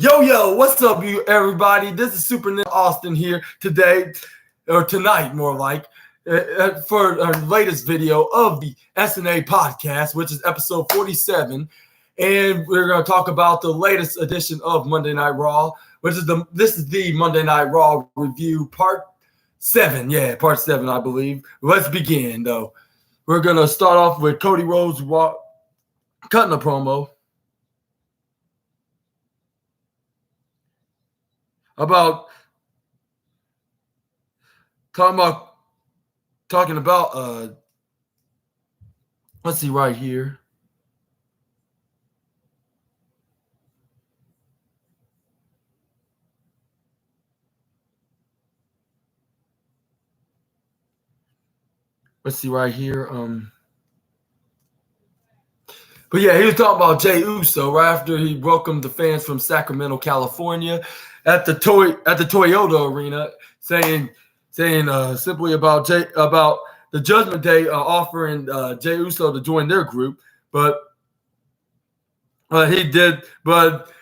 Yo, what's up, you everybody? This is Super Nick Austin here today, or tonight, more like, for our latest video of the SNA podcast, which is episode 47. And we're going to talk about the latest edition of Monday Night Raw, which is the Monday Night Raw review part 7. Yeah, part 7, I believe. Let's begin, though. We're going to start off with Cody Rhodes cutting a promo about talking about let's see right here. Let's see right here. But yeah, he was talking about Jey Uso right after he welcomed the fans from Sacramento, California, at the Toyota Arena, saying simply about the Judgment Day offering Jey Uso to join their group, but he did, but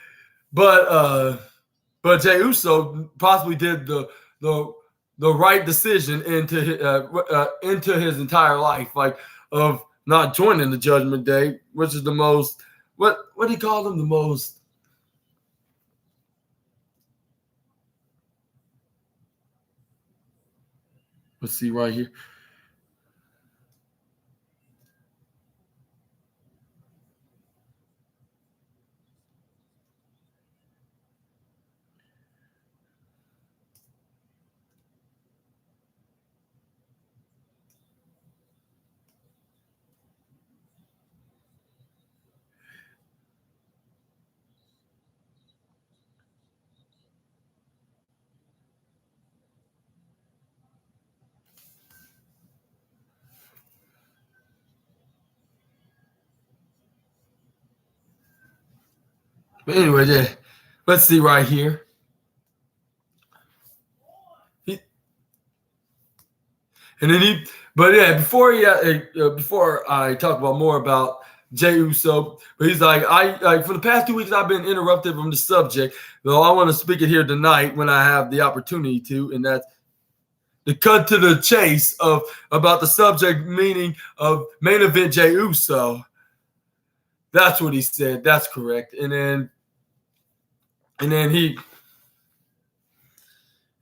Jey Uso possibly did the right decision into his entire life, like of not joining the Judgment Day, which is the most what do you call them? The most let's see right here. But anyway, yeah, let's see right here. Before I talk about more about Jey Uso, but he's like, for the past 2 weeks I've been interrupted from the subject, though I want to speak it here tonight when I have the opportunity to, and that's the cut to the chase about the subject, meaning of main event Jey Uso. That's what he said. That's correct. And then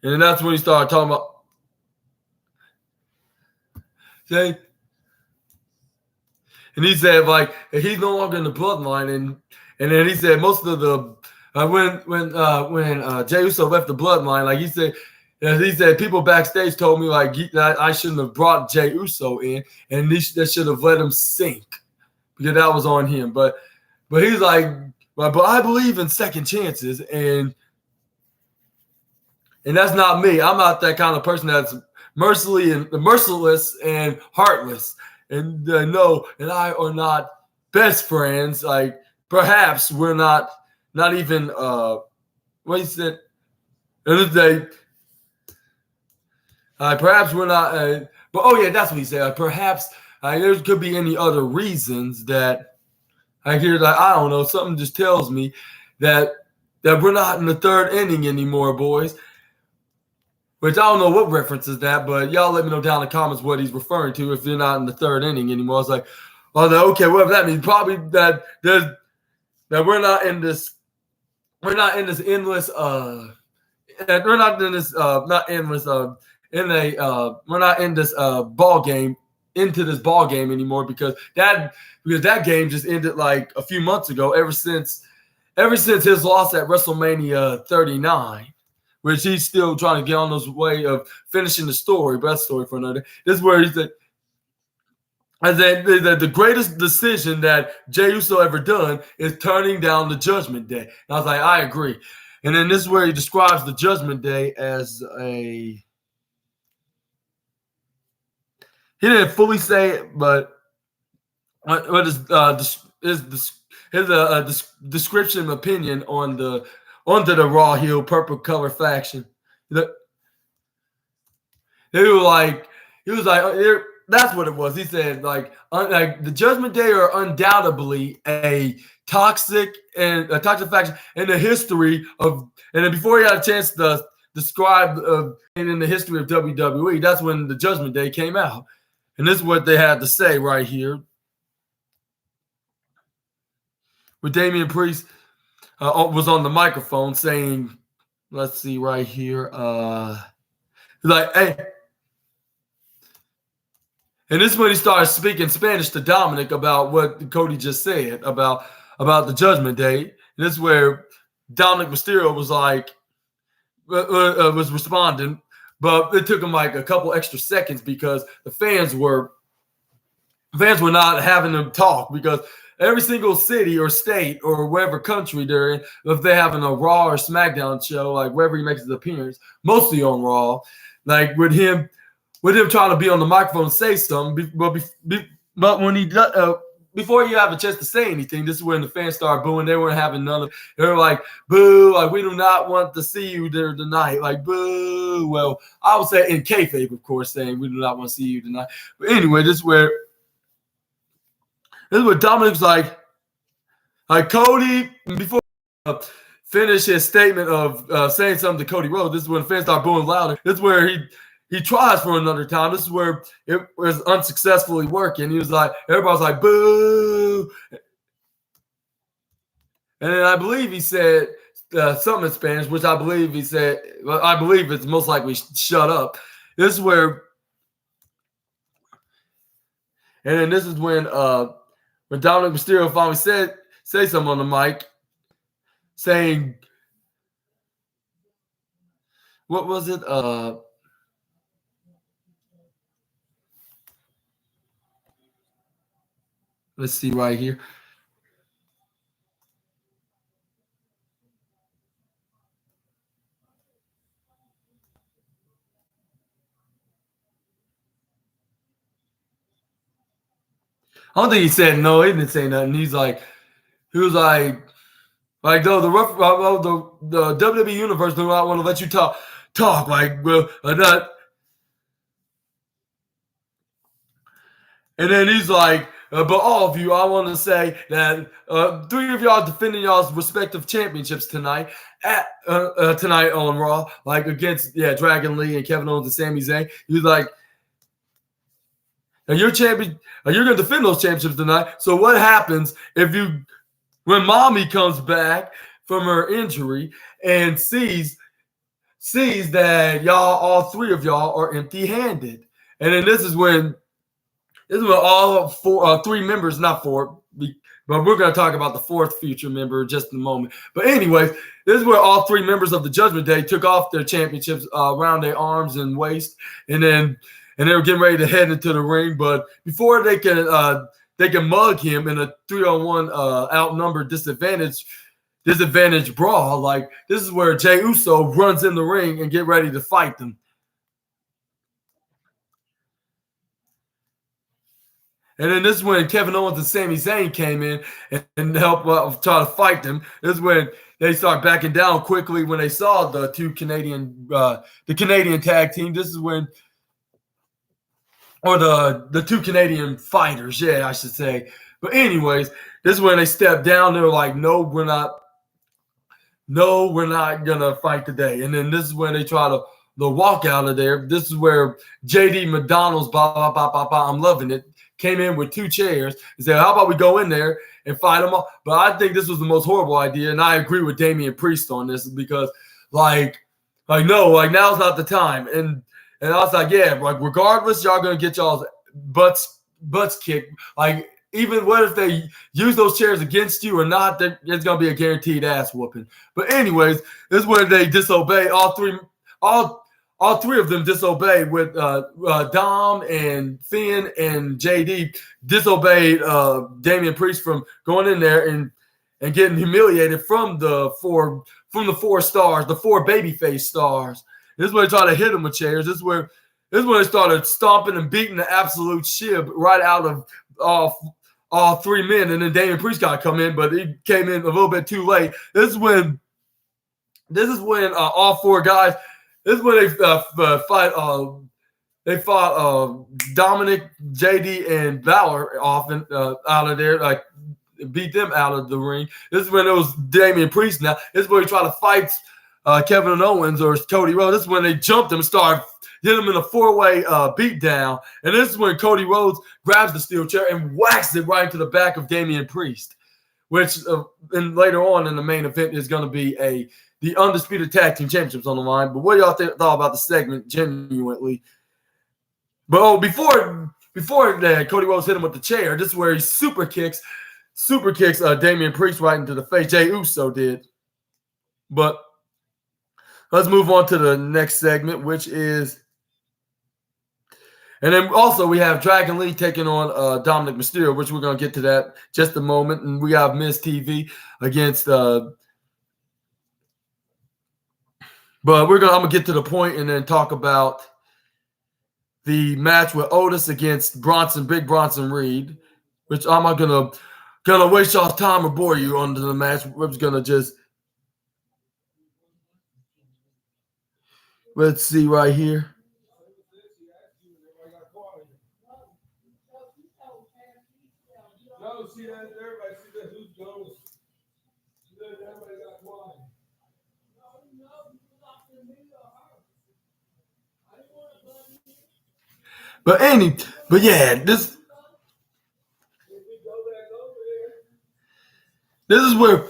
that's when he started talking about saying, and he said like he's no longer in the bloodline, and then he said most of the when Jey Uso left the bloodline, like he said people backstage told me like that I shouldn't have brought Jey Uso in, and they should have let him sink because that was on him. But he's like, but I believe in second chances, and that's not me. I'm not that kind of person that's merciless and heartless. And no, and I are not best friends. Like perhaps we're not even what he said. Perhaps we're not. But oh yeah, that's what he said. Perhaps there could be any other reasons that I hear. Like I don't know. Something just tells me that we're not in the third inning anymore, boys. Which I don't know what reference is that, but y'all let me know down in the comments what he's referring to if you're not in the third inning anymore. It's like, oh, okay, whatever that means. Probably that we're not in this endless we're not in this ball game into this ball game anymore because that game just ended like a few months ago. Ever since his loss at WrestleMania 39. Which he's still trying to get on his way of finishing the story, but that's a story for another day. This is where he said, the greatest decision that Jey Uso ever done is turning down the Judgment Day. And I was like, I agree. And then this is where he describes the Judgment Day as he didn't fully say it, but what is his description opinion on the Raw heel purple color faction. He was like, that's what it was. He said like the Judgment Day are undoubtedly a toxic and a toxic faction in the history of. And then before he had a chance to describe in the history of WWE, that's when the Judgment Day came out, and this is what they had to say right here. With Damian Priest was on the microphone saying, let's see right here, like, hey. And this is when he started speaking Spanish to Dominic about what Cody just said about the Judgment Day. And this is where Dominic Mysterio was like, was responding, but it took him like a couple extra seconds because the fans were not having them talk, because every single city or state or wherever country they're in, if they're having a Raw or SmackDown show, like wherever he makes his appearance, mostly on Raw, like with him trying to be on the microphone and say something, but when he before you have a chance to say anything, this is when the fans started booing. They weren't having none of it. They were like, boo, like, we do not want to see you there tonight. Like, boo. Well, I would say in kayfabe, of course, saying we do not want to see you tonight. But anyway, this is where Dominic's like Cody, before finish his statement of saying something to Cody Rhodes, this is when fans start booing louder. This is where he tries for another time. This is where it was unsuccessfully working. He was like, everybody's like, boo. And then I believe he said something in Spanish, which I believe he said, well, I believe it's most likely shut up. This is where, and then this is when Dominic Mysterio finally say something on the mic, saying, what was it? Let's see right here. I don't think he said no. He didn't say nothing. He was like, though the WWE universe do not want to let you talk. Like, well, not. And then he's like, but all of you, I want to say that 3 of y'all defending y'all's respective championships tonight tonight on Raw, like against Dragon Lee and Kevin Owens and Sami Zayn. He's like, and you're champion, and you're gonna defend those championships tonight. So what happens when Mommy comes back from her injury and sees that all 3 of y'all are empty-handed? And then this is when all 3 members, not 4, but we're going to talk about the 4th future member just in a moment. But anyways, this is where all 3 members of the Judgment Day took off their championships around their arms and waist, and they were getting ready to head into the ring. But before they can mug him in a 3-on-1 outnumbered disadvantage brawl, like this is where Jey Uso runs in the ring and get ready to fight them. And then this is when Kevin Owens and Sami Zayn came in and helped try to fight them. This is when they start backing down quickly when they saw the Canadian tag team. This is when, or the 2 Canadian fighters, I should say. But anyways, this is when they stepped down. They were like, no, we're not gonna fight today. And then this is when they try to walk out of there. This is where JD McDonald's, I'm loving it, came in with 2 chairs and said, how about we go in there and fight them all? But I think this was the most horrible idea, and I agree with Damian Priest on this, because no, now's not the time. And I was like, like regardless, y'all gonna get y'all's butts kicked. Like, even what if they use those chairs against you or not, it's gonna be a guaranteed ass whooping. But anyways, this is where they disobey. All three of them disobeyed, with Dom and Finn and JD disobeyed Damian Priest from going in there and getting humiliated from the 4 stars, the 4 babyface stars. This is where they try to hit them with chairs. This is where they started stomping and beating the absolute shit right out of all 3 men. And then Damian Priest got to come in, but he came in a little bit too late. This is when all 4 guys. This is when they fought. They fought Dominic, JD, and Balor off out of there. Like, beat them out of the ring. This is when it was Damian Priest. Now this is where he tried to fight Kevin Owens or Cody Rhodes. This is when they jumped him and started hit him in a four-way beat down. And this is when Cody Rhodes grabs the steel chair and whacks it right into the back of Damian Priest, which and later on in the main event is going to be the Undisputed Tag Team Championships on the line. But what y'all thought about the segment genuinely? But before Cody Rhodes hit him with the chair, this is where he super kicks Damian Priest right into the face. Jey Uso did. But let's move on to the next segment, which is, and then also we have Dragon Lee taking on Dominic Mysterio, which we're going to get to that just a moment. And we have Miz TV against, but I'm going to get to the point and then talk about the match with Otis against Big Bronson Reed, which I'm not gonna waste y'all's time or bore you on the match. We're just gonna just let's see right here. But yeah, this is where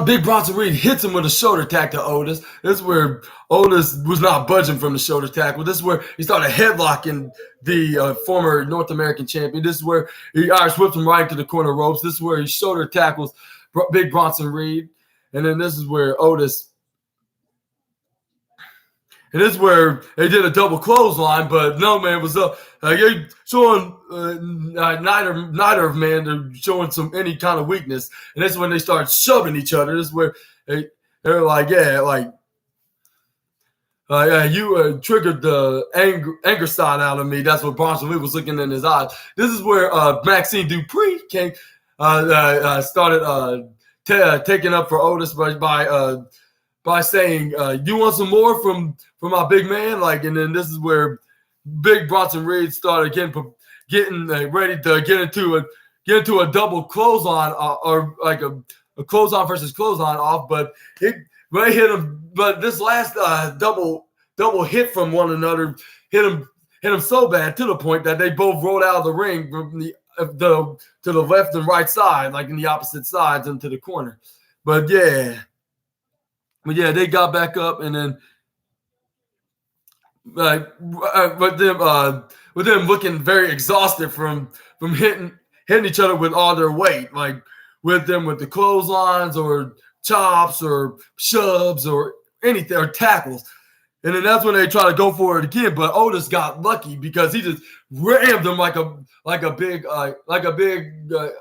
Big Bronson Reed hits him with a shoulder tack to Otis. This is where Otis was not budging from the shoulder tackle. This is where he started headlocking the former North American champion. This is where he Irish whips him right into the corner ropes. This is where he shoulder tackles Big Bronson Reed. And then this is where Otis. And this is where they did a double clothesline, but no, man, it was showing neither of man, they're showing any kind of weakness. And this is when they start shoving each other. This is where they're like, you triggered the anger side out of me. That's what Bronson Reed was looking in his eyes. This is where Maxine Dupree started taking up for Otis by saying, you want some more from my big man? And then this is where Big Bronson Reed started getting ready to get into a double clothesline or like a clothesline versus clothesline off, but hit him. But this last double hit from one another hit him so bad to the point that they both rolled out of the ring from to the left and right side, like in the opposite sides into the corner. But yeah, they got back up, and then with them looking very exhausted from hitting each other with all their weight, like with the clotheslines or chops or shoves or anything or tackles. And then that's when they try to go for it again. But Otis got lucky because he just rammed them like a big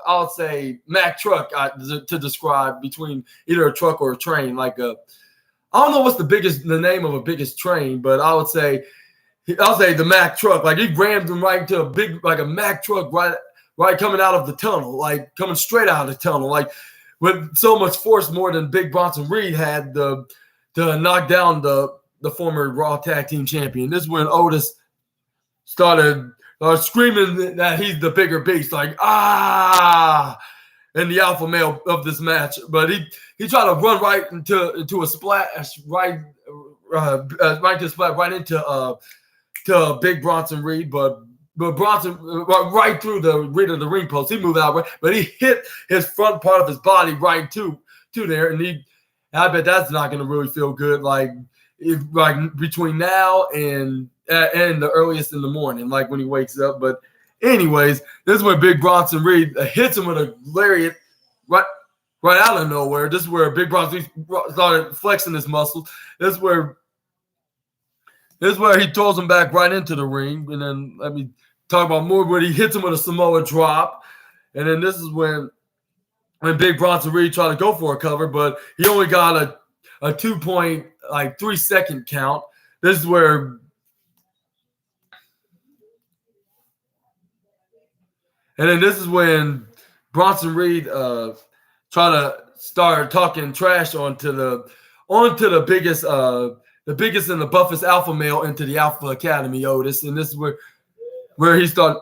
I'll say Mack truck to describe between either a truck or a train. I don't know what's the name of a biggest train, but I'll say the Mack truck. Like he rammed them right into a Mack truck right coming out of the tunnel, like coming straight out of the tunnel, like with so much force more than Big Bronson Reed had to knock down the former Raw Tag Team Champion. This is when Otis started screaming that he's the bigger beast, like and the alpha male of this match. But he tried to run right into a splash, right into Big Bronson Reed, but Bronson right through the ring of the ring post. He moved out, but he hit his front part of his body right to there, and I bet that's not going to really feel good. Like between now and the earliest in the morning, like when he wakes up. But anyways, this is when Big Bronson Reed hits him with a lariat right out of nowhere. This is where Big Bronson Reed started flexing his muscles. This is where he throws him back right into the ring. And then let me talk about more where he hits him with a Samoa drop. And then this is when Big Bronson Reed tried to go for a cover, but he only got a 2.3 second count. This is where when Bronson Reed tried to start talking trash onto the biggest and the buffest alpha male into the Alpha Academy, Otis. And this is where he started.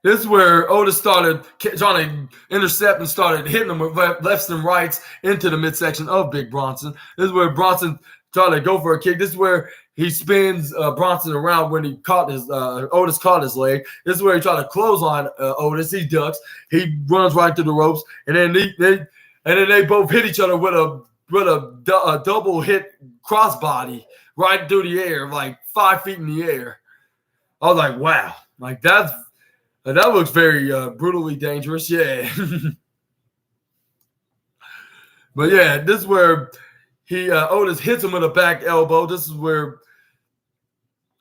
This is where Otis started trying to intercept and started hitting him with lefts and rights into the midsection of Big Bronson. This is where Bronson tried to go for a kick. This is where he spins Bronson around when he caught his Otis caught his leg. This is where he tried to close on Otis. He ducks. He runs right to the ropes, and then they both hit each other with a double hit crossbody right through the air, like 5 feet in the air. I was like, wow, like that looks very brutally dangerous. Yeah. But yeah, this is where Otis hits him with a back elbow. This is where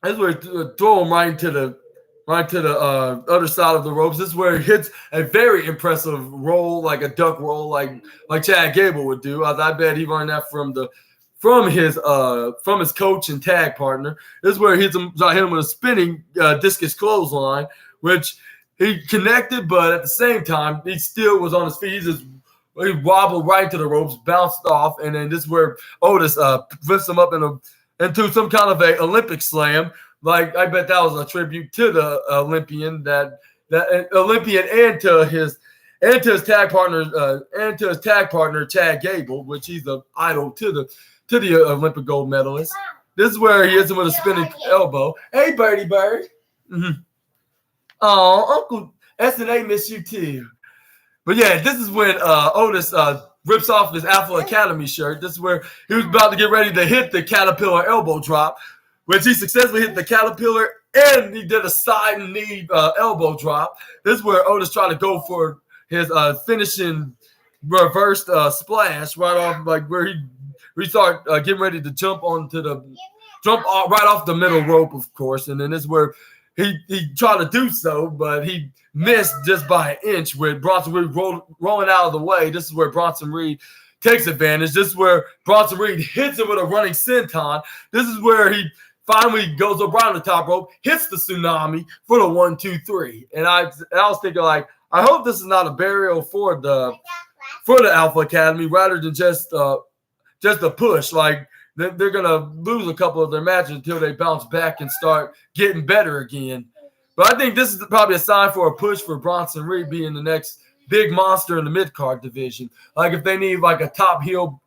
throw him right to the other side of the ropes. This is where he hits a very impressive roll, like a duck roll, like Chad Gable would do. I bet he learned that from his coach and tag partner. This is where he hit him with a spinning discus clothesline, which he connected, but at the same time he still was on his feet. He wobbled right to the ropes, bounced off, and then this is where Otis lifts him up into some kind of a Olympic slam. Like, I bet that was a tribute to the Olympian, that Olympian, and to his tag partner Chad Gable, which he's the idol to the Olympic gold medalist. This is where he hits him with a spinning elbow. Hey, Birdie Bird. Mm-hmm. Oh, Uncle SNA miss you too. But yeah, this is when Otis rips off his Alpha Academy shirt. This is where he was about to get ready to hit the Caterpillar elbow drop, which he successfully hit the Caterpillar, and he did a side knee elbow drop. This is where Otis tried to go for his finishing reversed splash right off, like where he started getting ready to jump right off the middle rope, of course. And then this is where he tried to do so, but he missed just by an inch with Bronson Reed rolling out of the way. This is where Bronson Reed takes advantage. This is where Bronson Reed hits him with a running senton. This is where he finally goes around the top rope, hits the tsunami for the 1, 2, 3. And I was thinking, like, I hope this is not a burial for the Alpha Academy rather than just a push. Like, they're going to lose a couple of their matches until they bounce back and start getting better again. But I think this is probably a sign for a push for Bronson Reed being the next big monster in the mid-card division. Like, if they need, like, a top heel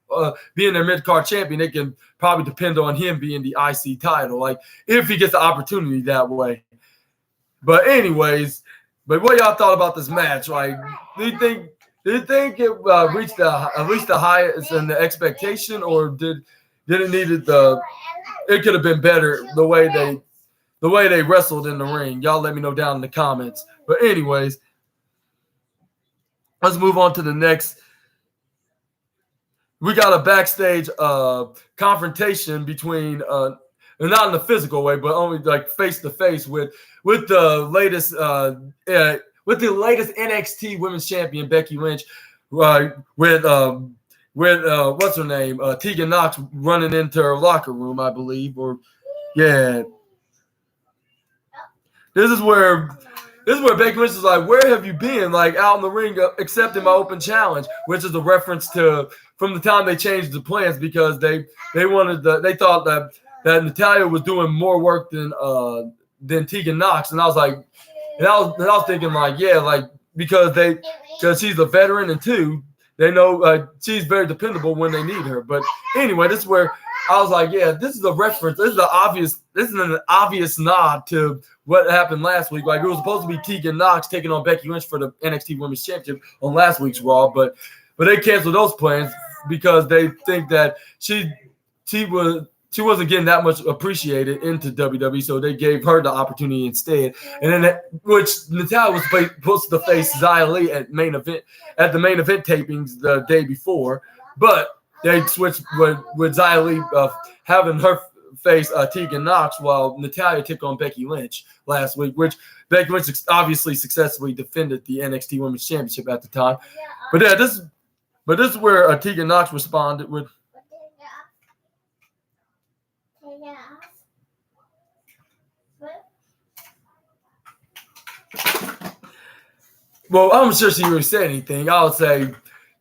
being their mid-card champion, they can probably depend on him being the IC title, like, if he gets the opportunity that way. But anyways, what y'all thought about this match? Like, do you think it reached at least the highest in the expectation, or did it needed it could have been better the way they wrestled in the ring? Y'all let me know down in the comments. But anyways, let's move on to the next. We got a backstage confrontation between not in a physical way, but only like face to face with the latest NXT Women's Champion Becky Lynch, with what's her name, Tegan Knox running into her locker room, I believe, or yeah. This is where Becky Lynch is like, where have you been? Like, out in the ring accepting my open challenge, which is a reference to from the time they changed the plans, because they thought that Natalya was doing more work than Tegan Knox. And I was thinking, like, yeah, like, because she's a veteran, and two, they know she's very dependable when they need her. But anyway, this is where I was like, yeah, this is a reference. This is an obvious nod to what happened last week. Like, it was supposed to be Tegan Knox taking on Becky Lynch for the NXT Women's Championship on last week's Raw, but they canceled those plans because they think that she wasn't getting that much appreciated into WWE, so they gave her the opportunity instead. And then, which Natalya was supposed to face Xia Li at the main event tapings the day before, but they switched with Xia Li having her face Tegan Knox, while Natalya took on Becky Lynch last week, which Becky Lynch obviously successfully defended the NXT Women's Championship at the time. But yeah, this is where Tegan Knox responded with. Well, I'm sure she really said anything. I would say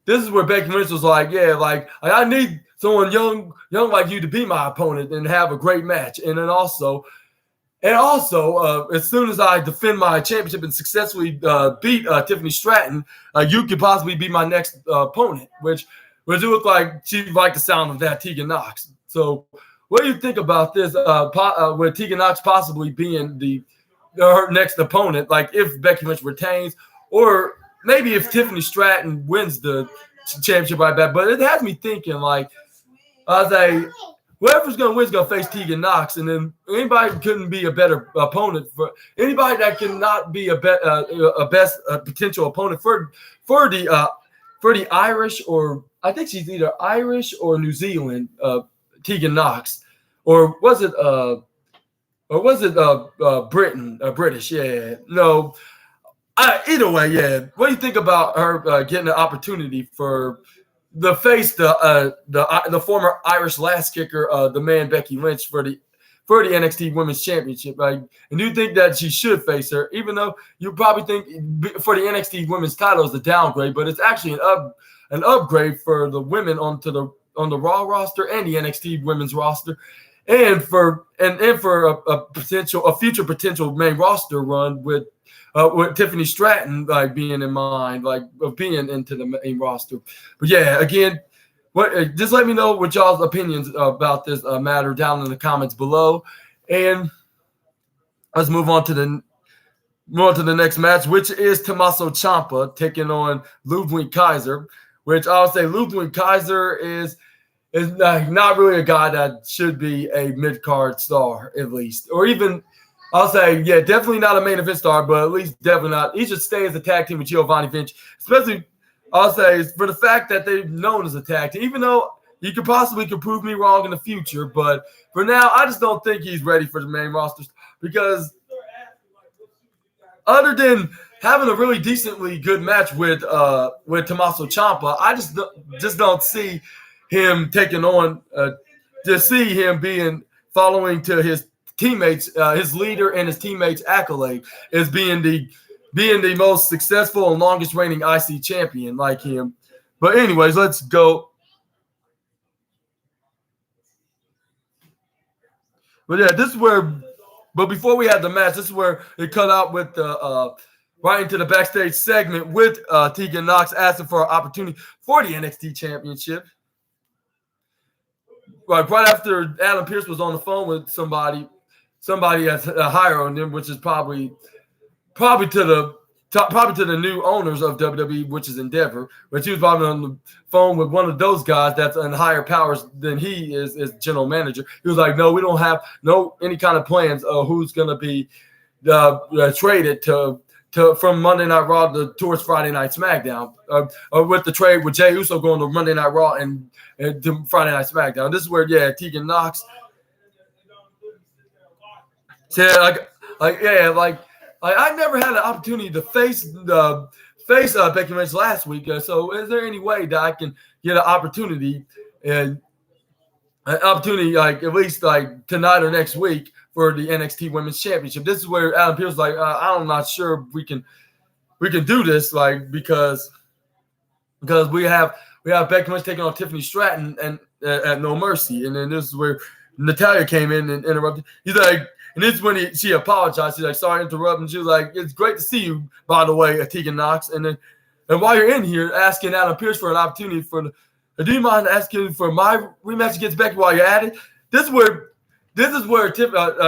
this is where Becky Lynch was like, yeah, like I need someone young like you to be my opponent and have a great match. And then also, And also, as soon as I defend my championship and successfully beat Tiffany Stratton, you could possibly be my next opponent, which would look like she'd like the sound of that, Tegan Knox. So, what do you think about this? With Tegan Knox possibly being her next opponent, like if Becky Lynch retains, or maybe if Tiffany Stratton wins the championship right back. But it has me thinking, like, I was like, whoever's going to win is going to face Tegan Knox, and then anybody couldn't be a better opponent for anybody that cannot be a best potential opponent for the Irish, or I think she's either Irish or New Zealand, Tegan Knox, or was it Britain, British? Yeah, no. Either way, yeah. What do you think about her getting an opportunity for the former Irish last kicker, the man Becky Lynch for the NXT Women's Championship? Like, and do you think that she should face her, even though you probably think for the NXT Women's title is a downgrade, but it's actually an upgrade for the women on the Raw roster and the NXT Women's roster, and for a future potential main roster run with Tiffany Stratton like being in mind, like of being into the main roster. But yeah, again, just let me know what y'all's opinions about this matter down in the comments below, and let's move on to the next match, which is Tommaso Ciampa taking on Ludwig Kaiser. Which I'll say Ludwig Kaiser is not really a guy that should be a mid-card star, at least, or even. I'll say, yeah, definitely not a main event star, but at least definitely not. He should stay as a tag team with Giovanni Vinci, especially, I'll say, for the fact that they're known as a tag team, even though you could possibly prove me wrong in the future. But for now, I just don't think he's ready for the main roster because other than having a really decently good match with Tommaso Ciampa, I just don't see him taking on to see him following to his teammates, his leader and his teammates' accolade as being the most successful and longest reigning IC champion like him. But anyways, let's go. But yeah, but before we had the match, this is where it cut out with the right into the backstage segment with Tegan Knox asking for an opportunity for the NXT Championship. Right after Adam Pearce was on the phone with somebody that's higher on them, which is probably to the new owners of WWE, which is Endeavor. But he was probably on the phone with one of those guys that's in higher powers than he is as general manager. He was like, "No, we don't have any kind of plans of who's going to be traded from Monday Night Raw towards Friday Night SmackDown, with the trade with Jey Uso going to Monday Night Raw and to Friday Night SmackDown." This is where Tegan Knox said I never had an opportunity to face Becky Lynch last week. So is there any way that I can get an opportunity like at least like tonight or next week for the NXT Women's Championship? This is where Adam Pearce was like, I'm not sure we can do this, like because we have Becky Lynch taking on Tiffany Stratton and at No Mercy, and then this is where Natalya came in and interrupted. He's like. And this is when she apologized. She's like, "Sorry to interrupt." And she was like, "It's great to see you, by the way, Tegan Knox." And while you're in here asking Adam Pearce for an opportunity do you mind asking for my rematch against Becky while you're at it? This is where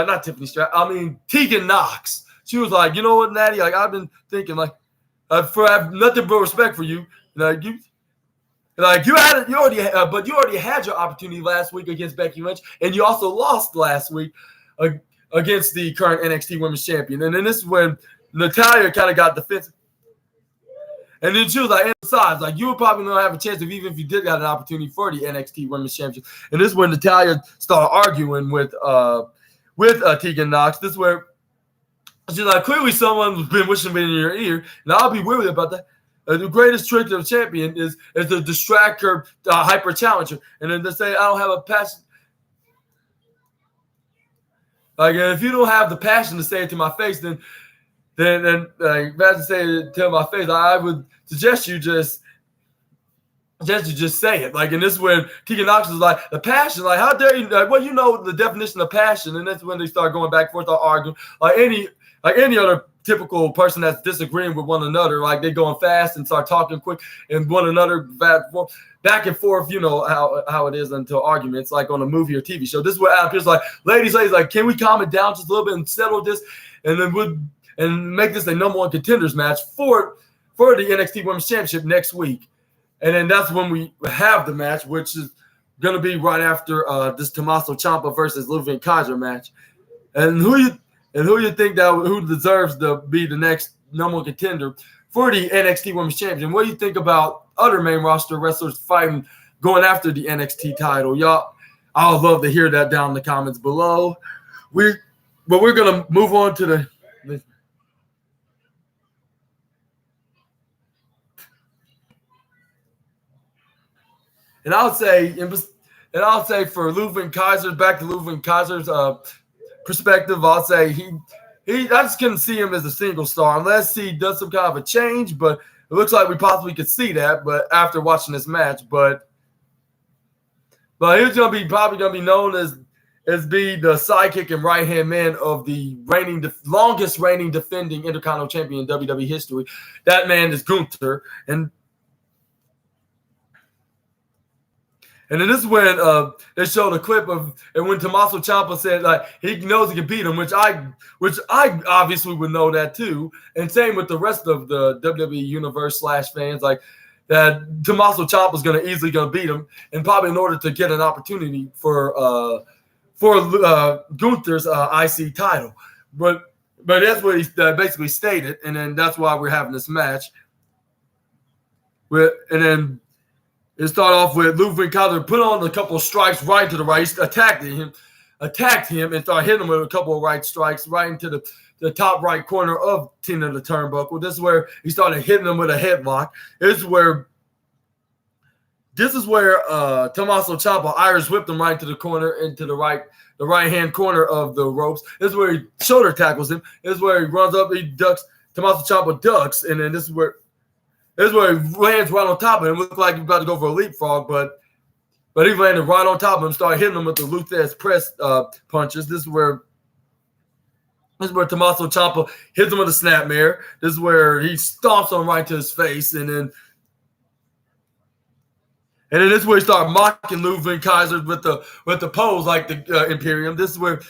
not Tiffany Stratton. I mean Tegan Knox. She was like, "You know what, Natty? Like I've been thinking, like, I have nothing but respect for you. Like you already had your opportunity last week against Becky Lynch, and you also lost last week." Against the current NXT Women's Champion. And then this is when Natalya kind of got defensive. And then she was like, and besides, like you would probably not have a chance even if you did got an opportunity for the NXT Women's Championship. And this is when Natalya started arguing with Tegan Knox. This is where she's like, clearly someone's been whispering in your ear, and I'll be worried about that. The greatest trick of a champion is to distract her hyper challenger. And then to say, I don't have a passion. Like if you don't have the passion to say it to my face, then rather than say it to my face, I would suggest you just just to just say it. Like, and this is when Tegan Knox is like, the passion, like, how dare you? Like, well, you know the definition of passion, and that's when they start going back and forth, or arguing, like any other typical person that's disagreeing with one another. Like, they going fast and start talking quick, and one another back and forth. You know how it is until arguments, like on a movie or TV show. This is where Adam Pearce like, ladies, like, can we calm it down just a little bit and settle this, and then and make this a #1 contenders match for the NXT Women's Championship next week. And then that's when we have the match, which is going to be right after this Tommaso Ciampa versus Ludwig Kaiser match. And who you think who deserves to be the next #1 contender for the NXT Women's Champion? What do you think about other main roster wrestlers fighting, going after the NXT title? Y'all, I would love to hear that down in the comments below. We're going to move on to the. And I'll say for Ludwig Kaiser, back to Ludwig Kaiser's perspective, I'll say I just couldn't see him as a single star unless he does some kind of a change. But it looks like we possibly could see that. But after watching this match, but he's probably gonna be known as be the sidekick and right hand man of the longest reigning defending Intercontinental Champion in WWE history. That man is Gunther. And then this is when they showed a clip of, and when Tommaso Ciampa said like he knows he can beat him, which I obviously would know that too. And same with the rest of the WWE universe / fans, like that Tommaso Ciampa is easily gonna beat him, and probably in order to get an opportunity for Gunther's IC title. But that's what he basically stated, and then that's why we're having this match. And then it started off with Ludwig Kaiser put on a couple of strikes right to the right. He attacked him, and started hitting him with a couple of right strikes right into the top right corner of Tina the Turnbuckle. This is where he started hitting him with a headlock. This is where Tommaso Ciampa Irish whipped him right to the corner, into the right hand corner of the ropes. This is where he shoulder tackles him. This is where he runs up, he ducks. Tommaso Ciampa ducks, and then this is where he lands right on top of him. Looked like he was about to go for a leapfrog, but he landed right on top of him, started hitting him with the Luthez press punches. This is where Tommaso Ciampa hits him with a snapmare. This is where he stomps him right to his face, and then this is where he started mocking Ludwig Kaiser with the pose like the Imperium. This is where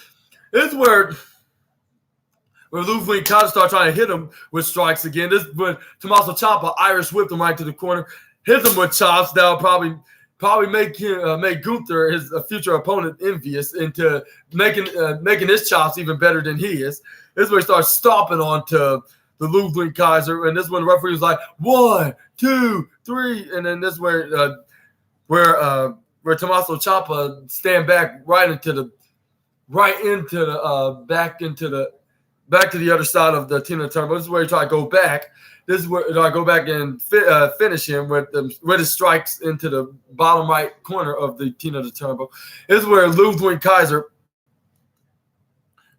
Ludwig Kaiser started trying to hit him with strikes again. This is when Tommaso Ciampa Irish whipped him right to the corner, hit him with chops that will probably make Gunther, his future opponent, envious into making his chops even better than he is. This is where he starts stomping onto the Ludwig Kaiser, and this is when the referee was like 1, 2, 3, and then this is where Tommaso Ciampa stand back back to the other side of the Tina Turbo. This is where he tried to go back. This is where I go back and finish him with his strikes into the bottom right corner of the Tina Turbo. This is where Ludwig Kaiser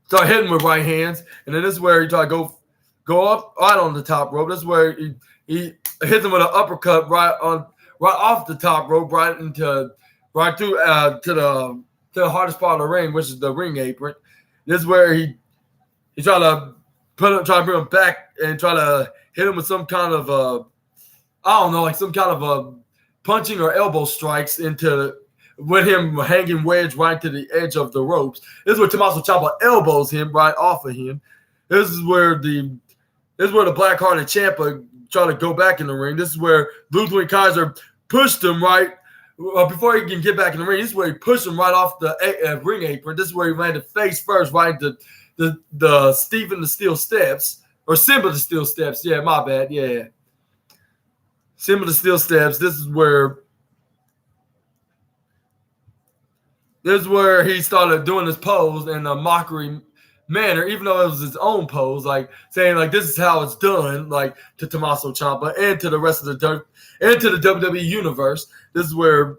start hitting with right hands, and then this is where he tried to go up right on the top rope. This is where he hits him with an uppercut right off the top rope, right through to the hardest part of the ring, which is the ring apron. This is where he tried to bring him back and try to hit him with some kind of some kind of punching or elbow strikes with him hanging wedge right to the edge of the ropes. This is where Tommaso Ciampa elbows him right off of him. This is where the black-hearted Ciampa tried to go back in the ring. This is where Ludwig Kaiser pushed him right before he can get back in the ring. This is where he pushed him right off the ring apron. This is where he landed face first right into the Stephen the Steel Steps, or Simba the Steel Steps. Yeah, my bad. Yeah. Simba the Steel Steps. This is where he started doing this pose in a mockery manner, even though it was his own pose, like saying like this is how it's done, like to Tommaso Ciampa and to the rest of the WWE universe. This is where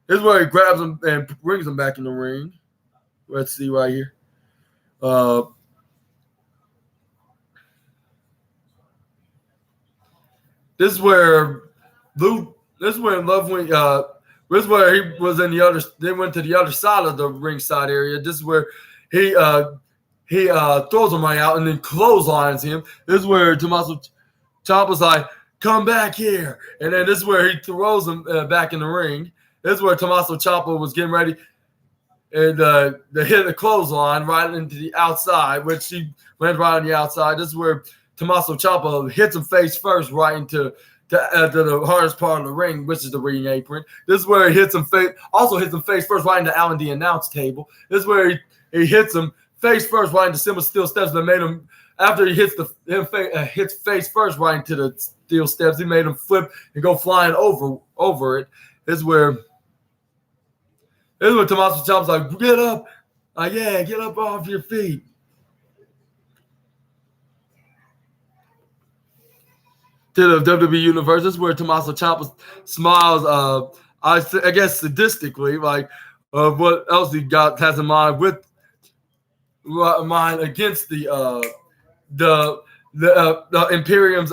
he grabs him and brings him back in the ring. Let's see right here. This is where This is when this is where he was in the other. They went to the other side of the ringside area. This is where he throws him right out and then clotheslines him. This is where Tommaso Ciampa's like, "Come back here," and then this is where he throws him back in the ring. This is where Tommaso Ciampa was getting ready, and they hit the clothesline right into the outside, which he went right on the outside. This is where Tommaso Ciampa hits him face first right into the hardest part of the ring, which is the ring apron. This is where he hits him face first right into Alan the announce table. This is where he hits him face first right into Simba steel steps that made him, after he hits hits face first right into the steel steps, he made him flip and go flying over it. This is where Tommaso Ciampa's like, "Get up. Yeah, get up off your feet." To the WWE Universe. This is where Tommaso Ciampa smiles, I guess sadistically, like what else he has in mind against the Imperium's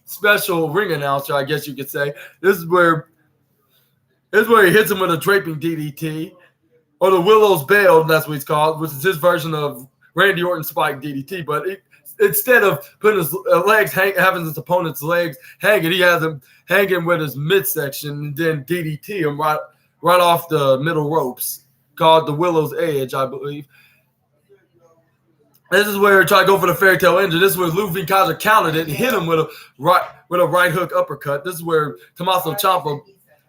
special ring announcer, I guess you could say. This is where he hits him with a draping DDT, or the Willow's Bell, that's what it's called, which is his version of Randy Orton's spike DDT. But instead of putting his legs, having his opponent's legs hanging, he has him hanging with his midsection and then DDT him right off the middle ropes, called the Willow's Edge, I believe. This is where he tried to go for the fairy tale engine. This is where Ludwig Kaiser countered it and hit him with a right hook uppercut. This is where Tommaso Ciampa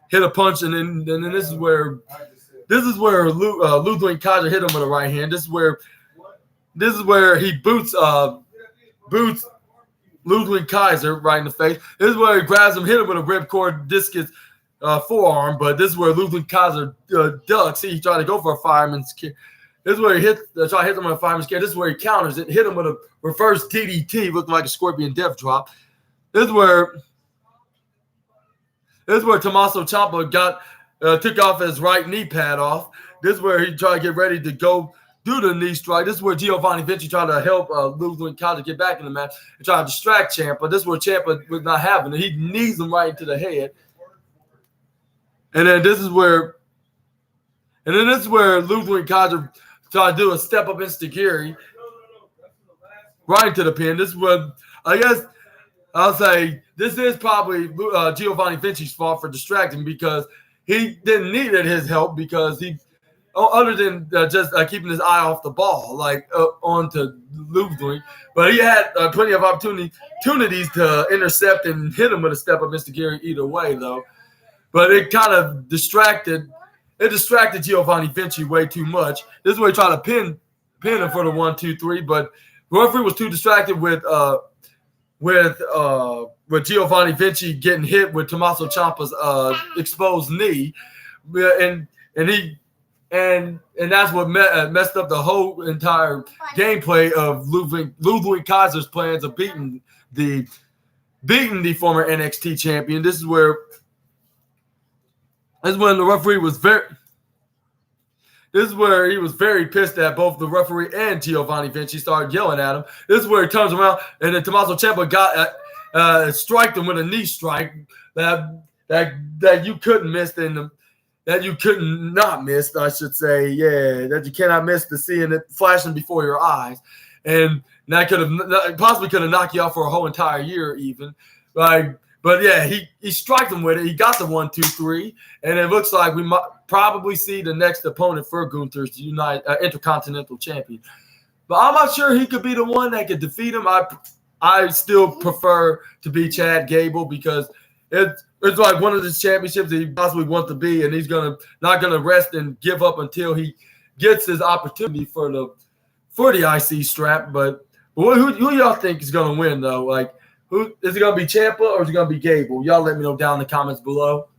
hit a punch, and then this is where Ludwig Kaiser hit him with a right hand. This is where he boots Ludwig Kaiser right in the face. This is where he grabs him, hit him with a ripcord discus forearm, but this is where Ludwig Kaiser ducks. He tried to go for a fireman's kick. This is where he hit him with a fireman's kick. This is where he counters it, hit him with a reverse DDT, looking like a scorpion death drop. This is where Tommaso Ciampa took off his right knee pad off. This is where he tried to get ready to go do the knee strike. This is where Giovanni Vinci tried to help Ludwig Kaiser get back in the match and try to distract Ciampa. This is where Ciampa was not having it. He knees him right into the head. And then this is where Ludwig Kaiser tried to do a step up instigiri right into the pin. This is what I guess I'll say this is probably Giovanni Vinci's fault for distracting, because he didn't need his help, because he, other than just keeping his eye off the ball, like onto Ludwig, but he had plenty of opportunities to intercept and hit him with a step up instigiri either way, though. But it kind of distracted Giovanni Vinci way too much. This is where he tried to pin him for the 1, 2, 3, but the referee was too distracted with Giovanni Vinci getting hit with Tommaso Ciampa's exposed knee, and that's what messed up the whole entire gameplay of Ludwig Kaiser's plans of beating the former NXT champion. This is when the referee was very pissed at both the referee and Giovanni Vinci. Started yelling at him. This is where he turns around, and then Tommaso Ciampa striked him with a knee strike that you couldn't miss, that you could not miss, I should say. Yeah, that you cannot miss to seeing it flashing before your eyes, and that possibly could have knocked you out for a whole entire year, even. But yeah, he struck him with it. He got the 1, 2, 3, and it looks like we might probably see the next opponent for Gunther's Intercontinental Champion. But I'm not sure he could be the one that could defeat him. I still prefer to be Chad Gable, because it's like one of the championships that he possibly wants to be, and he's not gonna rest and give up until he gets his opportunity for the IC strap. But who y'all think is gonna win, though? Like, who is it gonna be, Ciampa or is it gonna be Gable? Y'all let me know down in the comments below.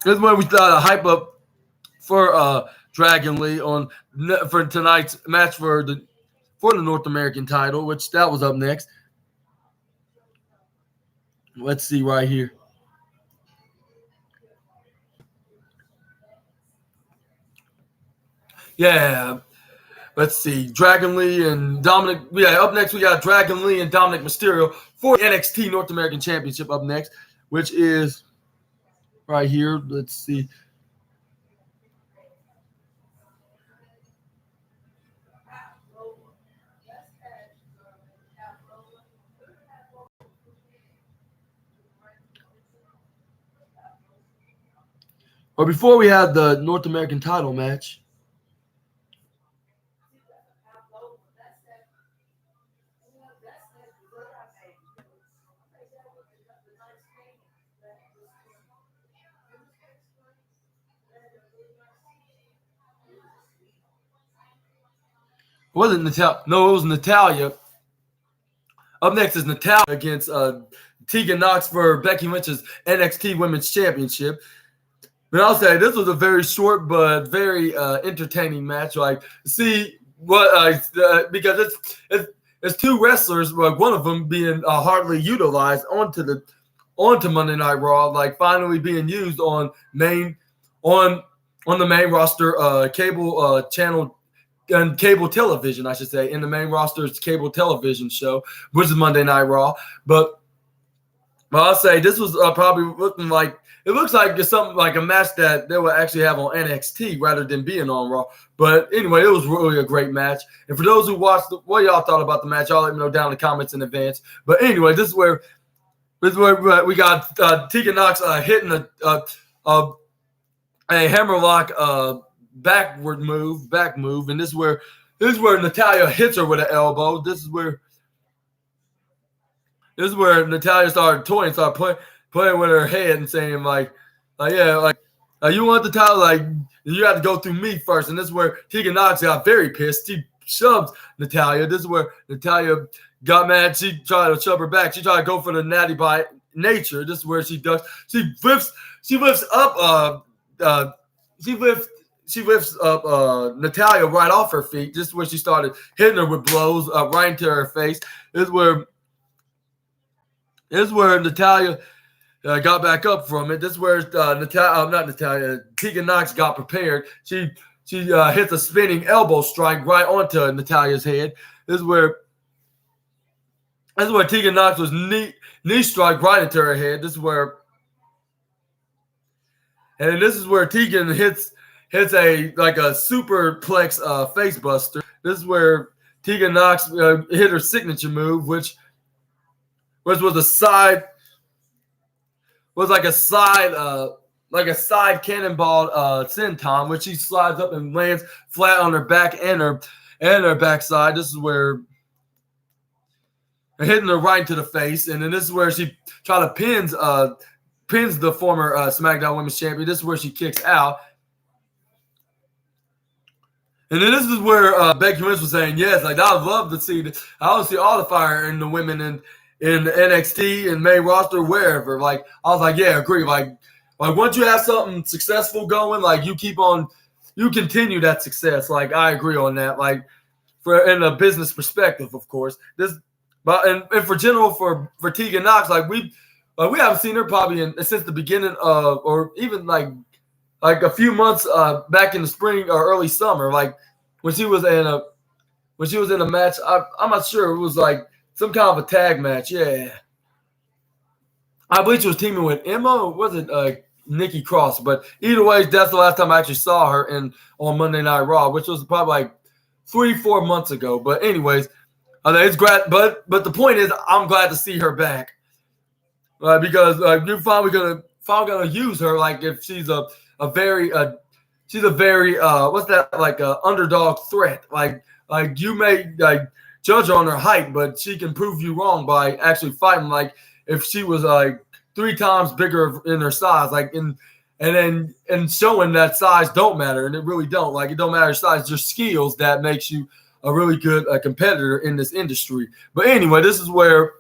This is when we thought a hype up for Dragon Lee for tonight's match for the North American title, which that was up next. Let's see right here. Yeah. Let's see, Dragon Lee and Dominic. Yeah, up next we got Dragon Lee and Dominic Mysterio for the NXT North American Championship up next, which is right here. Let's see. Or before we had the North American title match. Was it Natalia? No, it was Natalia. Up next is Natalia against Tegan Knox for Becky Lynch's NXT Women's Championship. But I'll say this was a very short but very entertaining match. Like, see what because it's two wrestlers, like one of them being hardly utilized onto Monday Night Raw, like finally being used on the main roster cable channel and cable television, I should say, in the main roster's cable television show, which is Monday Night Raw. But I'll say this was probably looking like it looks like it's something like a match that they will actually have on NXT rather than being on Raw. But anyway, it was really a great match. And for those who watched, what y'all thought about the match, y'all let me know down in the comments in advance. But anyway, this is where we got Tegan Knox hitting a hammerlock back move, and this is where Natalia hits her with an elbow. This is where Natalia started toying, started playing with her head and saying you want the title, like you have to go through me first. And this is where Tegan Knox got very pissed. She shoves Natalia. This is where Natalia got mad. She tried to shove her back. She tried to go for the natty by nature. This is where she ducks. She lifts up Natalia right off her feet. This is where she started hitting her with blows right into her face. This is where Natalia got back up from it. This is where Tegan Knox got prepared. She hits a spinning elbow strike right onto Natalia's head. This is where Tegan Knox was knee strike right into her head. This is where Tegan hits a superplex face buster. This is where Tegan Knox hit her signature move, which was a side cannonball senton, which she slides up and lands flat on her back and her backside. This is where hitting her right into the face, and then this is where she pins the former SmackDown Women's Champion. This is where she kicks out. And then this is where Becky Lynch was saying, yes, like I would love to see this. I would see all the fire in the women in NXT and main roster, wherever. Like, I was like, yeah, agree. Like once you have something successful going, like you continue that success. Like, I agree on that. Like, in a business perspective, of course. And for Tegan Knox, like we haven't seen her probably since the beginning of, or even like a few months back in the spring or early summer, like when she was in a match. I'm not sure, it was like some kind of a tag match. Yeah, I believe she was teaming with Emma. Or was it Nikki Cross? But either way, that's the last time I actually saw her on Monday Night Raw, which was probably like 3-4 months ago. But anyways, it's great. But the point is, I'm glad to see her back because you're finally gonna use her. Like if she's a very what's that, like a underdog threat. Like you may judge her on her height, but she can prove you wrong by actually fighting. Like if she was 3 times bigger in her size, and showing that size don't matter, and it really don't. Like it don't matter size, just skills that makes you a really good competitor in this industry. But anyway, this is where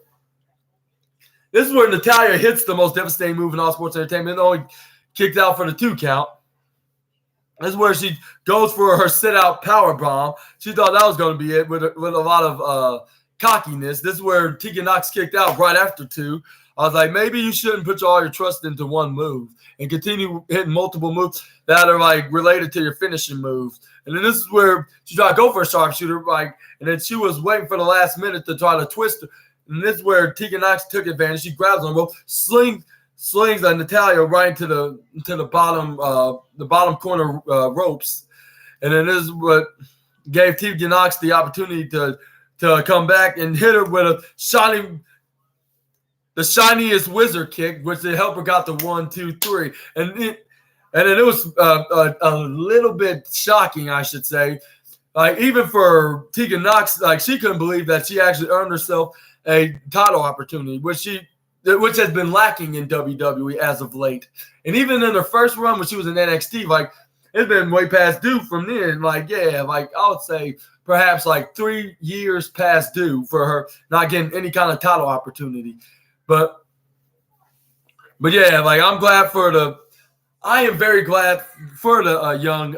Natalia hits the most devastating move in all sports entertainment. Only kicked out for the 2 count. This is where she goes for her sit-out power bomb. She thought that was going to be it with a lot of cockiness. This is where Tegan Knox kicked out right after 2. I was like, maybe you shouldn't put all your trust into one move and continue hitting multiple moves that are like related to your finishing moves. And then this is where she tried to go for a sharpshooter, like, and then she was waiting for the last minute to try to twist her. And this is where Tegan Knox took advantage. She grabs on the rope, slings Natalya right into the bottom corner ropes. And then this is what gave Tegan Knox the opportunity to come back and hit her with the shiniest wizard kick, which the helper got the 1, 2, 3. And then it was a little bit shocking, I should say. Like, even for Tegan Knox, like, she couldn't believe that she actually earned herself a title opportunity, which has been lacking in WWE as of late. And even in her first run when she was in NXT, like, it's been way past due from then. Like, yeah, like, I would say perhaps like 3 years past due for her not getting any kind of title opportunity. But yeah, like, I am very glad for the young,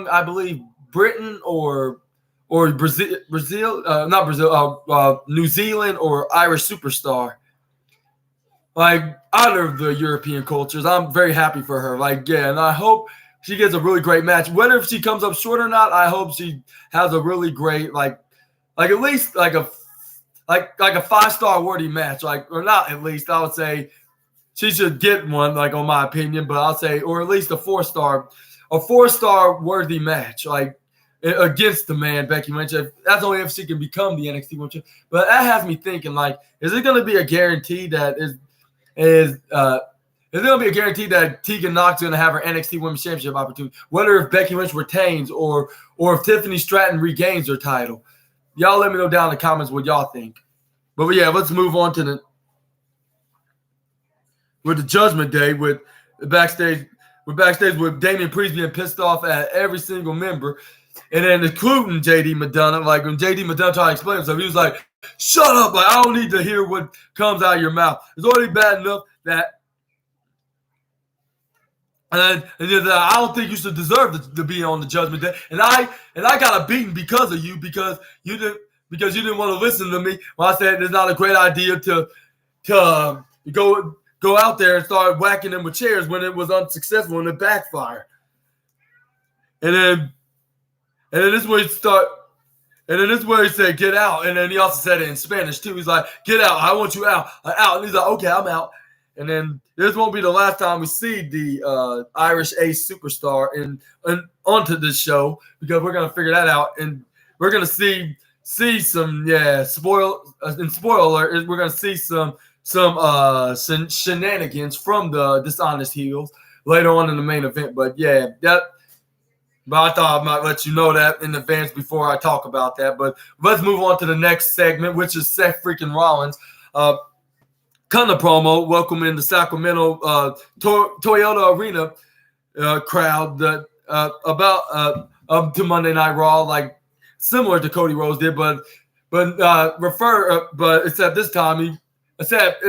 I believe, Britain or Brazil, not Brazil, New Zealand or Irish superstar. Like, out of the European cultures, I'm very happy for her. Like, yeah, and I hope she gets a really great match. Whether if she comes up short or not, I hope she has a really great, like at least like a 5-star worthy match. Like, or not at least, I would say she should get one, like, on my opinion, but I'll say, or at least a 4-star worthy match, like, against the man Becky Lynch. That's only if she can become the NXT Women's Champion. But that has me thinking, like, is it going to be a guarantee that is it going to be a guarantee that Tegan Knox is going to have her NXT Women's Championship opportunity, whether if Becky Lynch retains or if Tiffany Stratton regains her title? Y'all let me know down in the comments what y'all think. But yeah, let's move on to the Judgment Day with backstage with Damian Priest being pissed off at every single member, and then including JD McDonough. Like, when JD McDonough tried to explain himself, he was like, "Shut up! Like, I don't need to hear what comes out of your mouth. It's already bad enough that." And I don't think you should deserve to be on the Judgment Day. And I got a beating because of you, because you didn't want to listen to me when I said it's not a great idea to go out there and start whacking them with chairs when it was unsuccessful and it backfired. And then this is where he start. And then this is where he said, "Get out." And then he also said it in Spanish too. He's like, "Get out! I want you out! Out!" And he's like, "Okay, I'm out." And then this won't be the last time we see the Irish Ace superstar onto this show, because we're gonna figure that out, and we're gonna see some spoiler alert. We're gonna see some shenanigans from the Dishonest Heels later on in the main event. But yeah, but I thought I might let you know that in advance before I talk about that. But let's move on to the next segment, which is Seth freaking Rollins. Kind of promo welcoming the Sacramento Toyota Arena crowd that to Monday Night Raw, like similar to Cody Rhodes did, but except this time it's Seth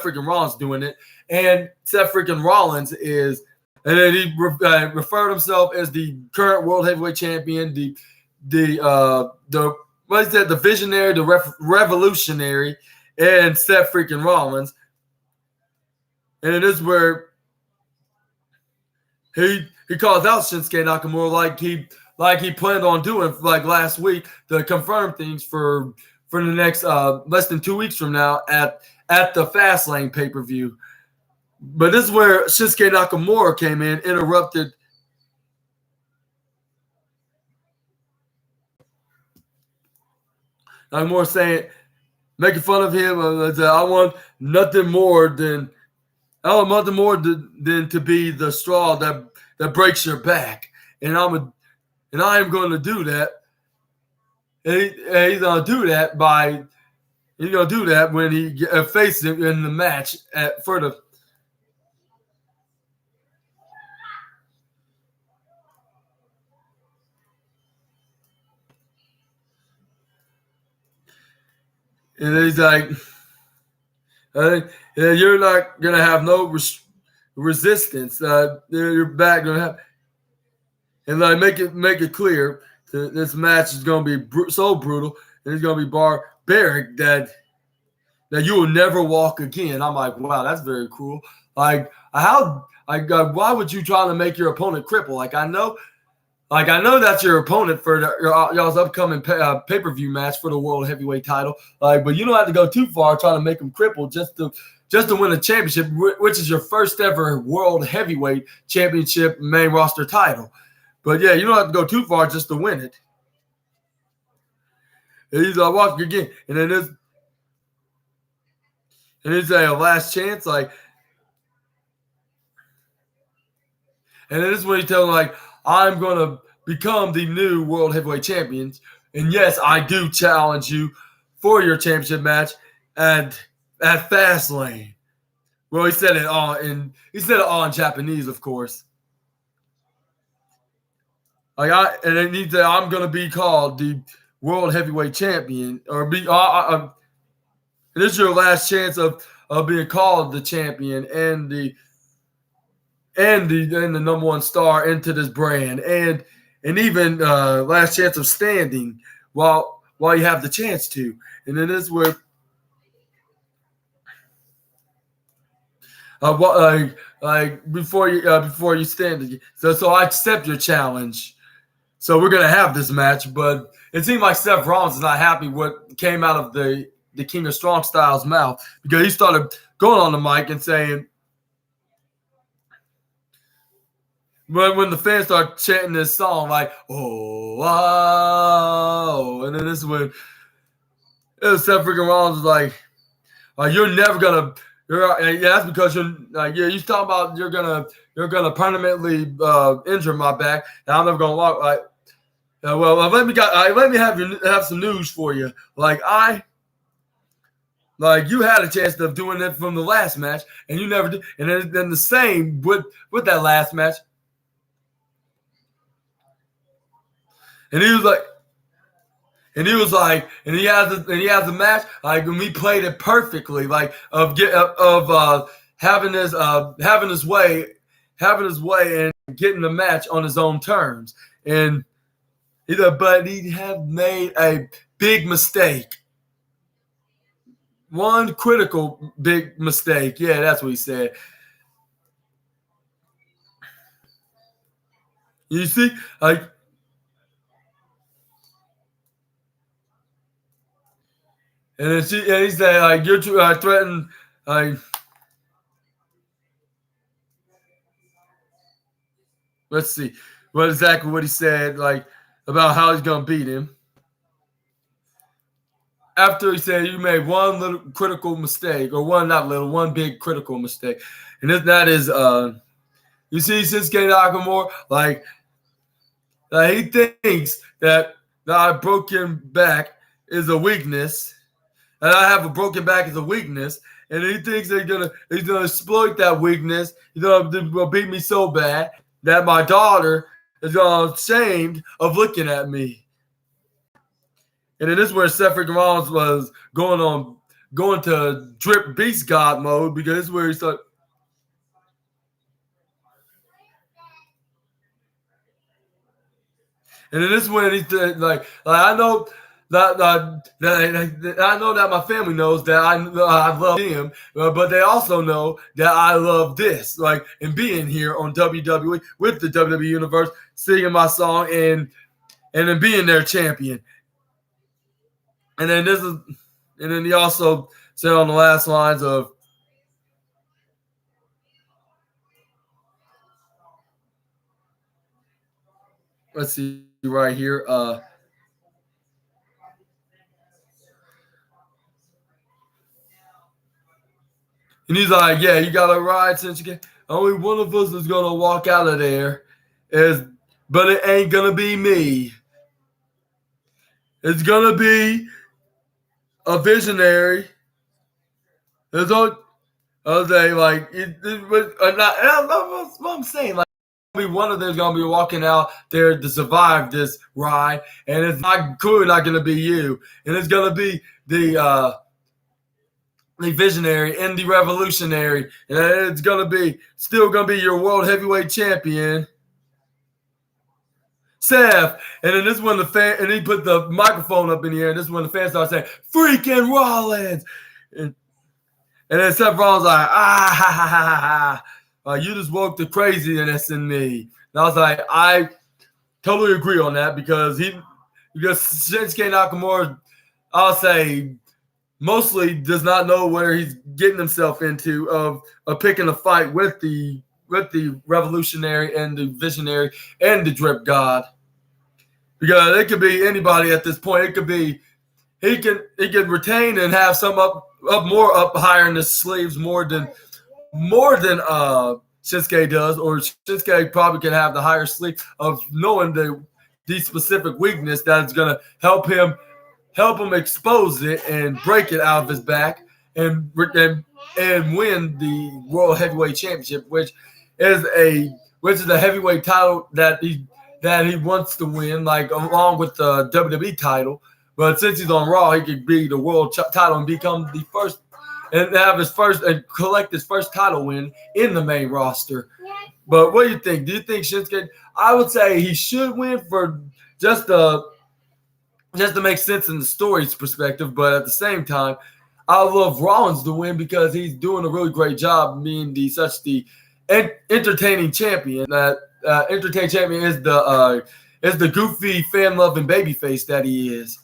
freaking Rollins doing it, and Seth freaking Rollins is, and then he referred himself as the current World Heavyweight Champion, the what is that, the Visionary, the Revolutionary, and Seth freaking Rollins. And it is where he calls out Shinsuke Nakamura like he planned on doing like last week to confirm things for the next less than 2 weeks from now at the Fastlane pay-per-view. But this is where Shinsuke Nakamura came in, interrupted. Nakamura saying, making fun of him. I want nothing more than to be the straw that breaks your back, and I am going to do that. And he's going to do that when he faces him in the match for the. And he's like, "You're not gonna have no resistance. Your back gonna have," and like make it clear this match is going to be so brutal, and it's going to be barbaric that you will never walk again. I'm like, wow, that's very cool. Like, why would you try to make your opponent cripple? Like, I know that's your opponent for y'all's upcoming pay-per-view match for the World Heavyweight title. Like, but you don't have to go too far trying to make them cripple just to win a championship, which is your first ever World Heavyweight Championship main roster title. But yeah, you don't have to go too far just to win it. And he's like, walk again, and then it's a last chance, like, and then this is when he's telling like, I'm gonna become the new World Heavyweight Champion, and yes, I do challenge you for your championship match at Fastlane. Well, he said it all in Japanese, of course. Like I'm gonna be called the World Heavyweight Champion, or be. This is your last chance of being called the champion and the number one star into this brand, and even last chance of standing while you have the chance to. And then this is where before you stand. So I accept your challenge. So we're gonna have this match, but it seemed like Seth Rollins is not happy what came out of the King of Strong Style's mouth, because he started going on the mic and saying, when the fans start chanting this song, like, oh, wow, and then this is when Seth freaking Rollins was like, you're never gonna, that's because you're talking about you're gonna permanently injure my back, and I'm never gonna walk. Like, let me have some news for you. You had a chance of doing it from the last match, and you never did. And then the same with that last match. And he has a match, like, when we played it perfectly, like having his way and getting the match on his own terms. And but he have made a big mistake. One critical big mistake. Yeah, that's what he said. You see, like, and then he said, like, you're threatened, like, let's see what he said, like, about how he's gonna beat him. After he said you made one little critical mistake, or one big critical mistake, and that is you see, Shinsuke Nakamura, like, he thinks that a broken back is a weakness, and I have a broken back as a weakness, and he thinks he's gonna exploit that weakness. He's gonna beat me so bad that my daughter is ashamed of looking at me. And then this is where Seth Rollins was going to drip beast god mode, because this is where he started. And then this is when he said, like, I know that I know that my family knows that I love him, but they also know that I love this, like, and being here on WWE with the WWE Universe, singing my song and then being their champion. And then he also said on the last lines of, let's see right here. And he's like, yeah, you got to ride since you can. Only one of us is going to walk out of there, but it ain't going to be me. It's going to be a visionary. There's what I'm saying. Like, one of them's gonna be walking out there to survive this ride, and it's not going to be you, and it's gonna be the visionary and the revolutionary, and it's still gonna be your world heavyweight champion. Seth. And then this one, the fan, and he put the microphone up in the air. And this one, the fans started saying, freaking Rollins. And then Seth Rollins like, ha, ha, ha, ha. You just woke the craziness in me. And I was like, I totally agree on that because Shinsuke Nakamura, I'll say, mostly does not know where he's getting himself into of picking a fight with the revolutionary and the visionary and the drip god. Because it could be anybody at this point. It could be he can retain and have some up higher in the sleeves more than Shinsuke does, or Shinsuke probably can have the higher sleeve of knowing the specific weakness that's gonna help him expose it and break it out of his back and win the World Heavyweight Championship, which is a heavyweight title that he wants to win, like along with the WWE title. But since he's on Raw, he could be the world title and become the first and have his first and collect his first title win in the main roster. But what do you think? Do you think Shinsuke? I would say he should win for just to make sense in the story's perspective. But at the same time, I would love Rollins to win because he's doing a really great job being the entertaining champion. That entertaining champion is the goofy, fan-loving babyface that he is.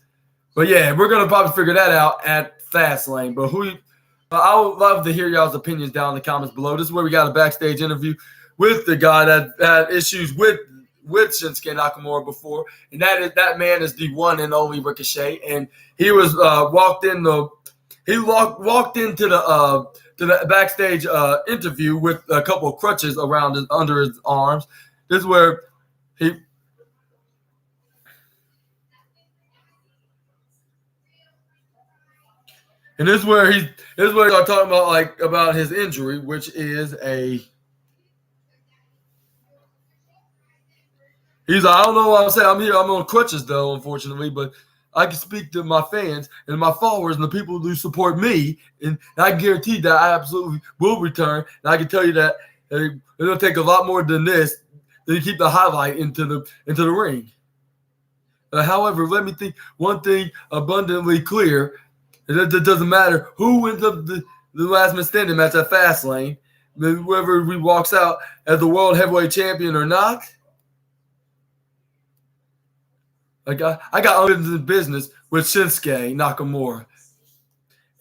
But yeah, we're gonna probably figure that out at Fastlane. But I would love to hear y'all's opinions down in the comments below. This is where we got a backstage interview with the guy that had issues with Shinsuke Nakamura before, and that man is the one and only Ricochet. And he was walked into the backstage interview with a couple of crutches under his arms. This is where he. And this is where he's talking about his injury, which is he's like, I don't know what I'm saying. I'm here. I'm on crutches though, unfortunately, but I can speak to my fans and my followers and the people who support me, and I guarantee that I absolutely will return. And I can tell you that it'll take a lot more than this to keep the highlight into the ring. However, let me think one thing abundantly clear. It doesn't matter who wins up the last man standing match at Fastlane, whoever he walks out as the World Heavyweight Champion or not. I got unfinished business with Shinsuke Nakamura.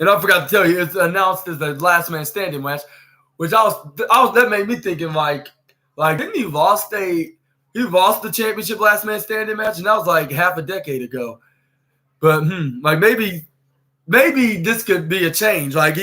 And I forgot to tell you, it's announced as the last man standing match, which that made me thinking like didn't he lost the championship last man standing match, and that was like half a decade ago. But maybe this could be a change. Maybe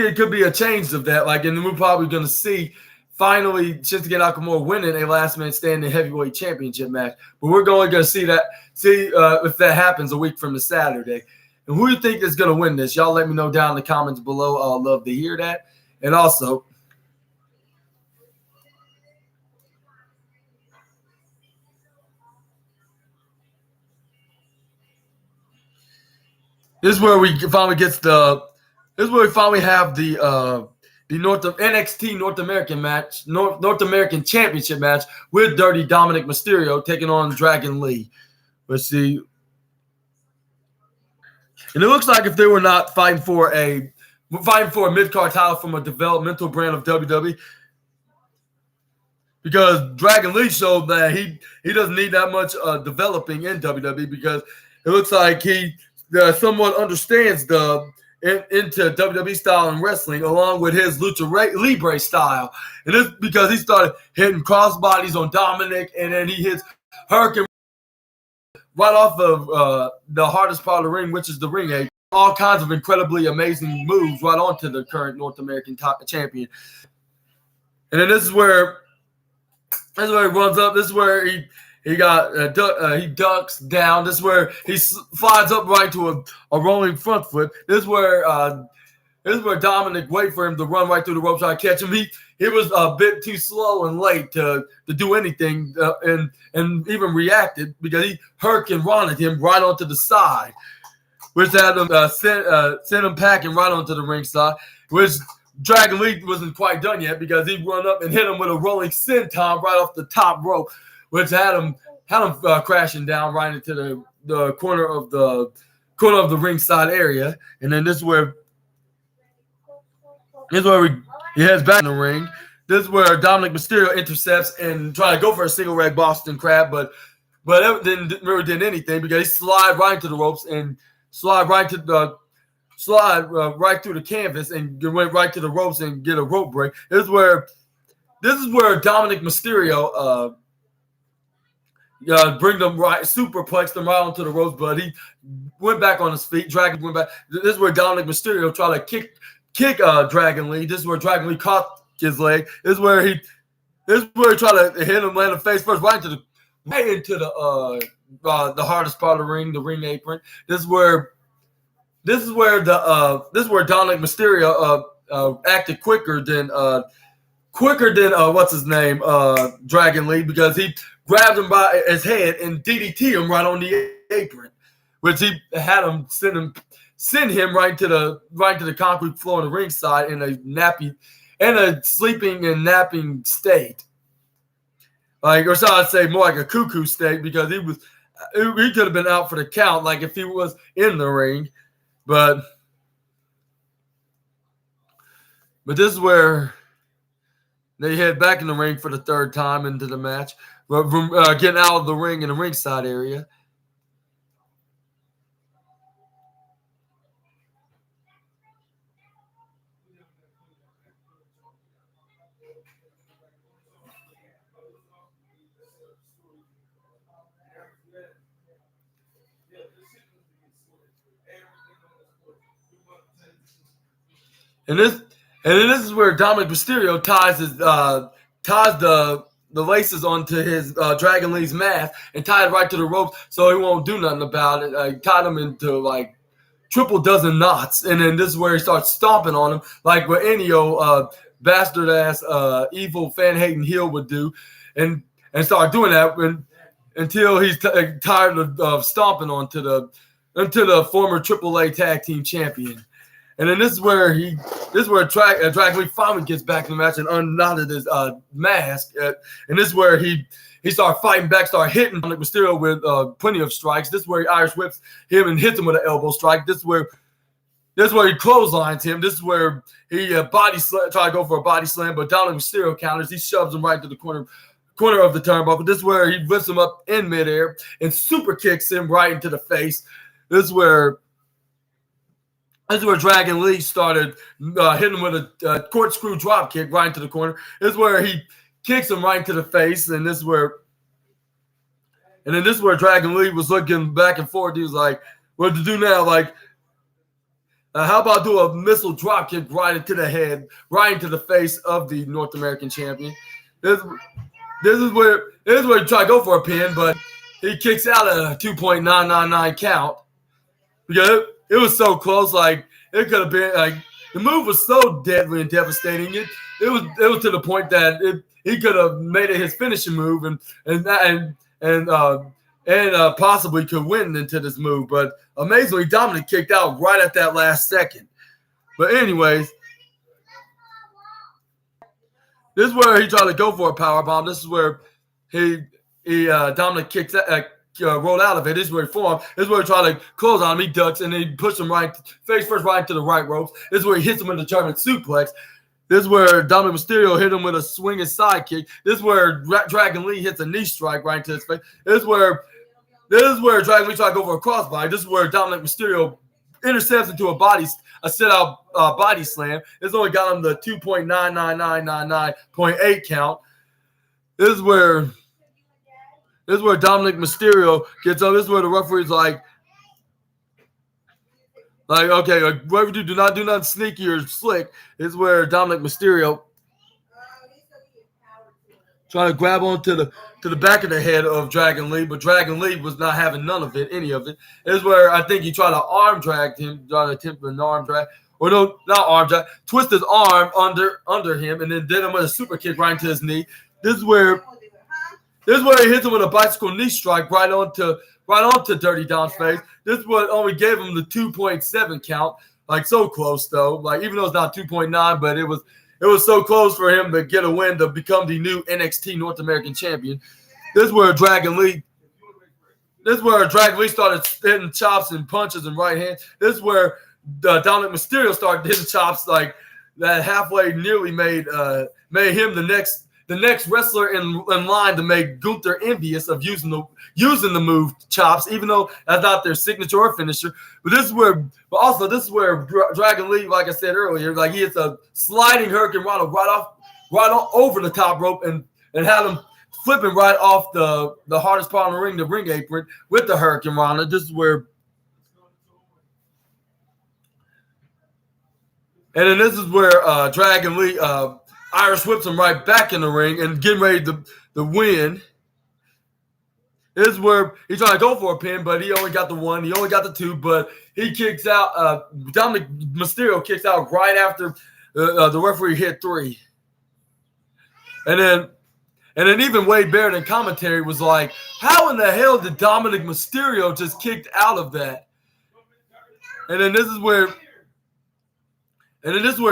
it could be a change of that. And we're probably going to see finally Shinsuke Nakamura winning a last man standing heavyweight championship match. But we're going to see if that happens a week from the Saturday. And who do you think is going to win this? Y'all let me know down in the comments below. I'd love to hear that. And also, this is where we finally have the NXT North American match, North American Championship match with Dirty Dominic Mysterio taking on Dragon Lee. Let's see. And it looks like if they were not fighting for a mid-card title from a developmental brand of WWE, because Dragon Lee showed that he doesn't need that much developing in WWE, because it looks like he somewhat understands into WWE style and wrestling, along with his Lucha Libre style. And it's because he started hitting crossbodies on Dominic, and then he hits Hurricane right off of the hardest part of the ring, which is the ring apron. All kinds of incredibly amazing moves right onto the current North American champion. And then this is where he runs up. This is where he ducks down. This is where he slides up right to a rolling front foot. This is where Dominic wait for him to run right through the ropes, try to catch him. He was a bit too slow and late to do anything and even reacted, because he hurricane run-ed him right onto the side, which had him sent him packing right onto the ringside, which Dragon Lee wasn't quite done yet because he run up and hit him with a rolling senton right off the top rope, which had him crashing down right into the corner of the ringside area. And then this is where he heads back in the ring. This is where Dominic Mysterio intercepts and try to go for a single leg Boston Crab, but it didn't really did anything because he slide right into the ropes and slide right through the canvas and went right to the ropes and get a rope break. This is where Dominic Mysterio bring them right, superplex them right onto the ropes, but he went back on his feet. Dragon went back. This is where Dominic Mysterio tried to kick Dragon Lee. This is where Dragon Lee caught his leg. This is where he tried to hit him, land the face first, right into the hardest part of the ring, the ring apron. This is where Dominic Mysterio acted quicker than what's his name, Dragon Lee, because he grabbed him by his head and DDT him right on the apron, which he had him send him right to the concrete floor on the ringside in a sleeping and napping state. Or so I'd say more like a cuckoo state, because he could have been out for the count, like if he was in the ring. But this is where they head back in the ring for the third time into the match, getting out of the ring in the ringside area. And this is where Dominic Mysterio ties the laces onto his Dragon Lee's mask and tied it right to the ropes so he won't do nothing about it. He tied him into like triple dozen knots, and then this is where he starts stomping on him like what any old bastard ass evil fan hating heel would do, and start doing that until he's tired of stomping onto the former AAA tag team champion. And then this is where Dragon Lee finally gets back in the match and unknotted his mask. And this is where he started fighting back, started hitting Dominic Mysterio with plenty of strikes. This is where he Irish whips him and hits him with an elbow strike. This is where he clotheslines him. This is where he tried to go for a body slam, but Dominic Mysterio counters. He shoves him right to the corner of the turnbuckle. This is where he lifts him up in midair and super kicks him right into the face. This is where Dragon Lee started hitting him with a corkscrew drop kick right into the corner. This is where he kicks him right into the face, and this is where Dragon Lee was looking back and forth. He was like, "What to do now? Like, how about do a missile drop kick right into the head, right into the face of the North American champion?" This is where he tried to go for a pin, but he kicks out a 2.999 count because it was so close. Like, it could have been like the move was so deadly and devastating. It was to the point that he could have made it his finishing move and possibly could win into this move. But amazingly, Dominic kicked out right at that last second. But anyways, this is where he tried to go for a powerbomb. This is where Dominic kicks rolled out of it. This is where he formed. This is where he tried to close on him. He ducks and then he pushes him face first right into the right ropes. This is where he hits him with a German suplex. This is where Dominic Mysterio hit him with a swinging side kick. This is where Dragon Lee hits a knee strike right into his face. This is where Dragon Lee tried to go for a crossbody. This is where Dominic Mysterio intercepts into a sit-out body slam. This only got him the 2.99999.8 count. This is where Dominic Mysterio gets up. This is where the referee's like, okay, whatever you do not do nothing sneaky or slick. This is where Dominic Mysterio trying to grab onto the back of the head of Dragon Lee, but Dragon Lee was not having none of it, any of it. This is where I think he tried to arm drag him, trying to attempt an arm drag. Or no, not arm drag. Twist his arm under him and then did him with a super kick right into his knee. This is where he hits him with a bicycle knee strike right onto Dirty Dom's face. This is what only gave him the 2.7 count. like so close though. Like even though it's not 2.9, but it was so close for him to get a win to become the new NXT North American champion. This is where Dragon Lee started hitting chops and punches and right hands. This is where Dominic Mysterio started hitting chops like that halfway nearly made him the next wrestler in line to make Gunther envious of using the move chops, even though that's not their signature or finisher. But this is where Dragon Lee, like I said earlier, like he hits a sliding Hurricane Rana right over the top rope and had him flipping right off the hardest part in the ring apron with the Hurricane Rana. This is where. And then this is where Dragon Lee Irish whips him right back in the ring and getting ready to win. This is where he's trying to go for a pin, but he only got the one. He only got the two, but he kicks out. Dominic Mysterio kicks out right after the referee hit 3. And then even Wade Barrett in commentary was like, how in the hell did Dominic Mysterio just kicked out of that? And then this is where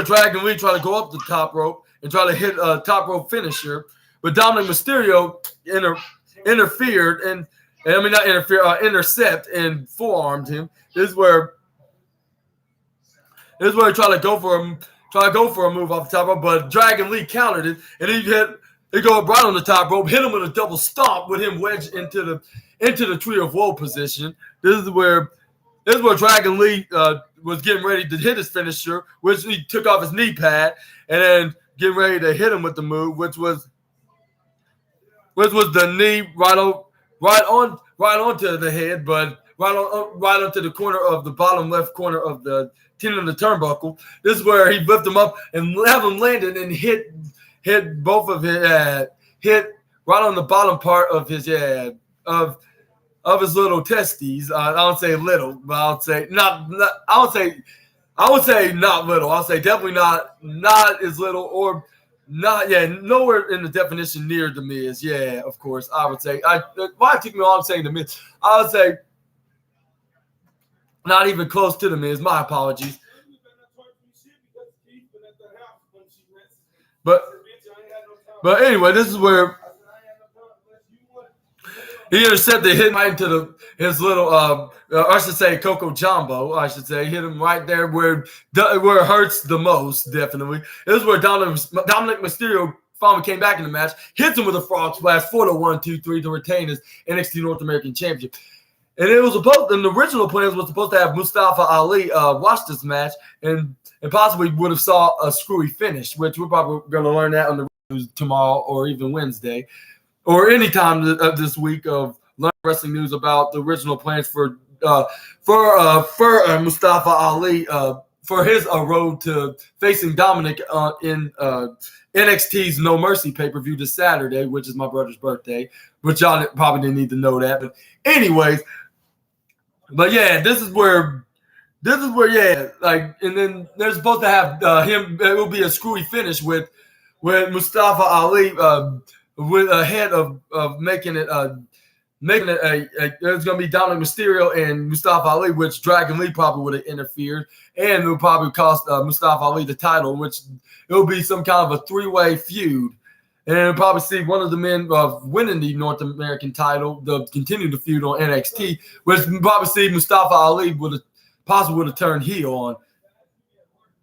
Dragon Lee tried to go up the top rope and try to hit a top rope finisher, but Dominic Mysterio interfered intercept and forearmed him. This is where he tried to go for a move off the top rope, but Dragon Lee countered it, and he go right on the top rope, hit him with a double stomp with him wedged into the Tree of Woe position. This is where Dragon Lee was getting ready to hit his finisher, which he took off his knee pad, and then getting ready to hit him with the move, which was the knee right onto the head, but right onto the corner of the bottom left corner of the tendon of the turnbuckle. This is where he lifted him up and have him landed and hit both of his hit right on the bottom part of his of his little testes. I don't say little, but I would say not. I would say not little. I'll say definitely not as little or not. Yeah, nowhere in the definition near the Miz. Yeah, of course. I would say. Why it took me long saying the Miz? I would say not even close to the Miz. My apologies. But anyway, this is where he intercepted, hit right into his little, I should say, Coco Jumbo. I should say, hit him right there where it hurts the most. Definitely, this is where Dominic Mysterio finally came back in the match, hits him with a frog splash for the 1-2-3 to retain his NXT North American Championship. And the original plans was supposed to have Mustafa Ali watch this match and possibly would have saw a screwy finish, which we're probably going to learn that on the news tomorrow or even Wednesday. Or any time of this week of learning wrestling news about the original plans for Mustafa Ali for his road to facing Dominic in NXT's No Mercy pay-per-view this Saturday, which is my brother's birthday, which y'all probably didn't need to know that. But anyways, this is where and then they're supposed to have him. It will be a screwy finish with Mustafa Ali. With ahead of making it there's going to be Dominic Mysterio and Mustafa Ali, which Dragon Lee probably would have interfered, and it would probably cost Mustafa Ali the title, which it will be some kind of a 3-way feud, and we'll probably see one of the men winning the North American title, to continue the feud on NXT, which we'll probably see Mustafa Ali would have turned heel on.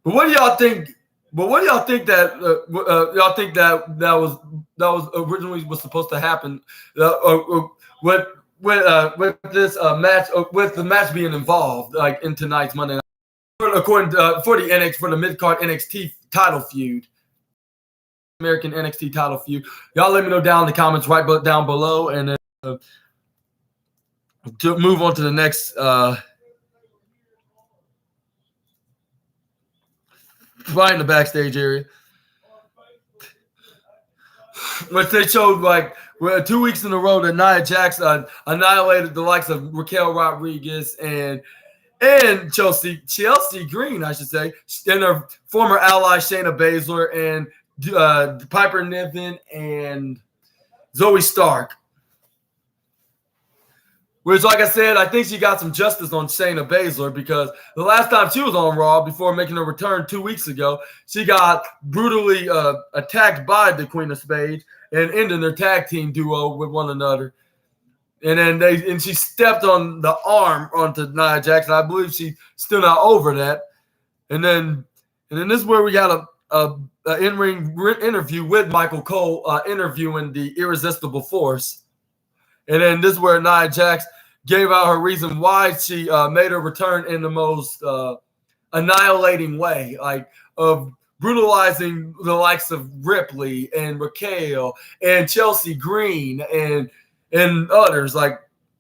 But what do y'all think? But what do y'all think that was originally was supposed to happen with this match, with the match being involved, like in tonight's Monday night, according to, for the mid-card NXT title feud, American NXT title feud. Y'all let me know down in the comments right down below, and then to move on to the next. Right in the backstage area, which they showed like 2 weeks in a row that Nia Jax annihilated the likes of Raquel Rodriguez and Chelsea Green, I should say, and her former ally Shayna Baszler and Piper Niven and Zoe Stark. Which, like I said, I think she got some justice on Shayna Baszler, because the last time she was on Raw before making her return 2 weeks ago, she got brutally attacked by the Queen of Spades and ended their tag team duo with one another. And then she stepped on the arm onto Nia Jax. I believe she's still not over that. And then this is where we got a in-ring interview with Michael Cole interviewing the Irresistible Force. And then this is where Nia Jax gave out her reason why she made her return in the most annihilating way, like of brutalizing the likes of Ripley and Raquel and Chelsea Green and others like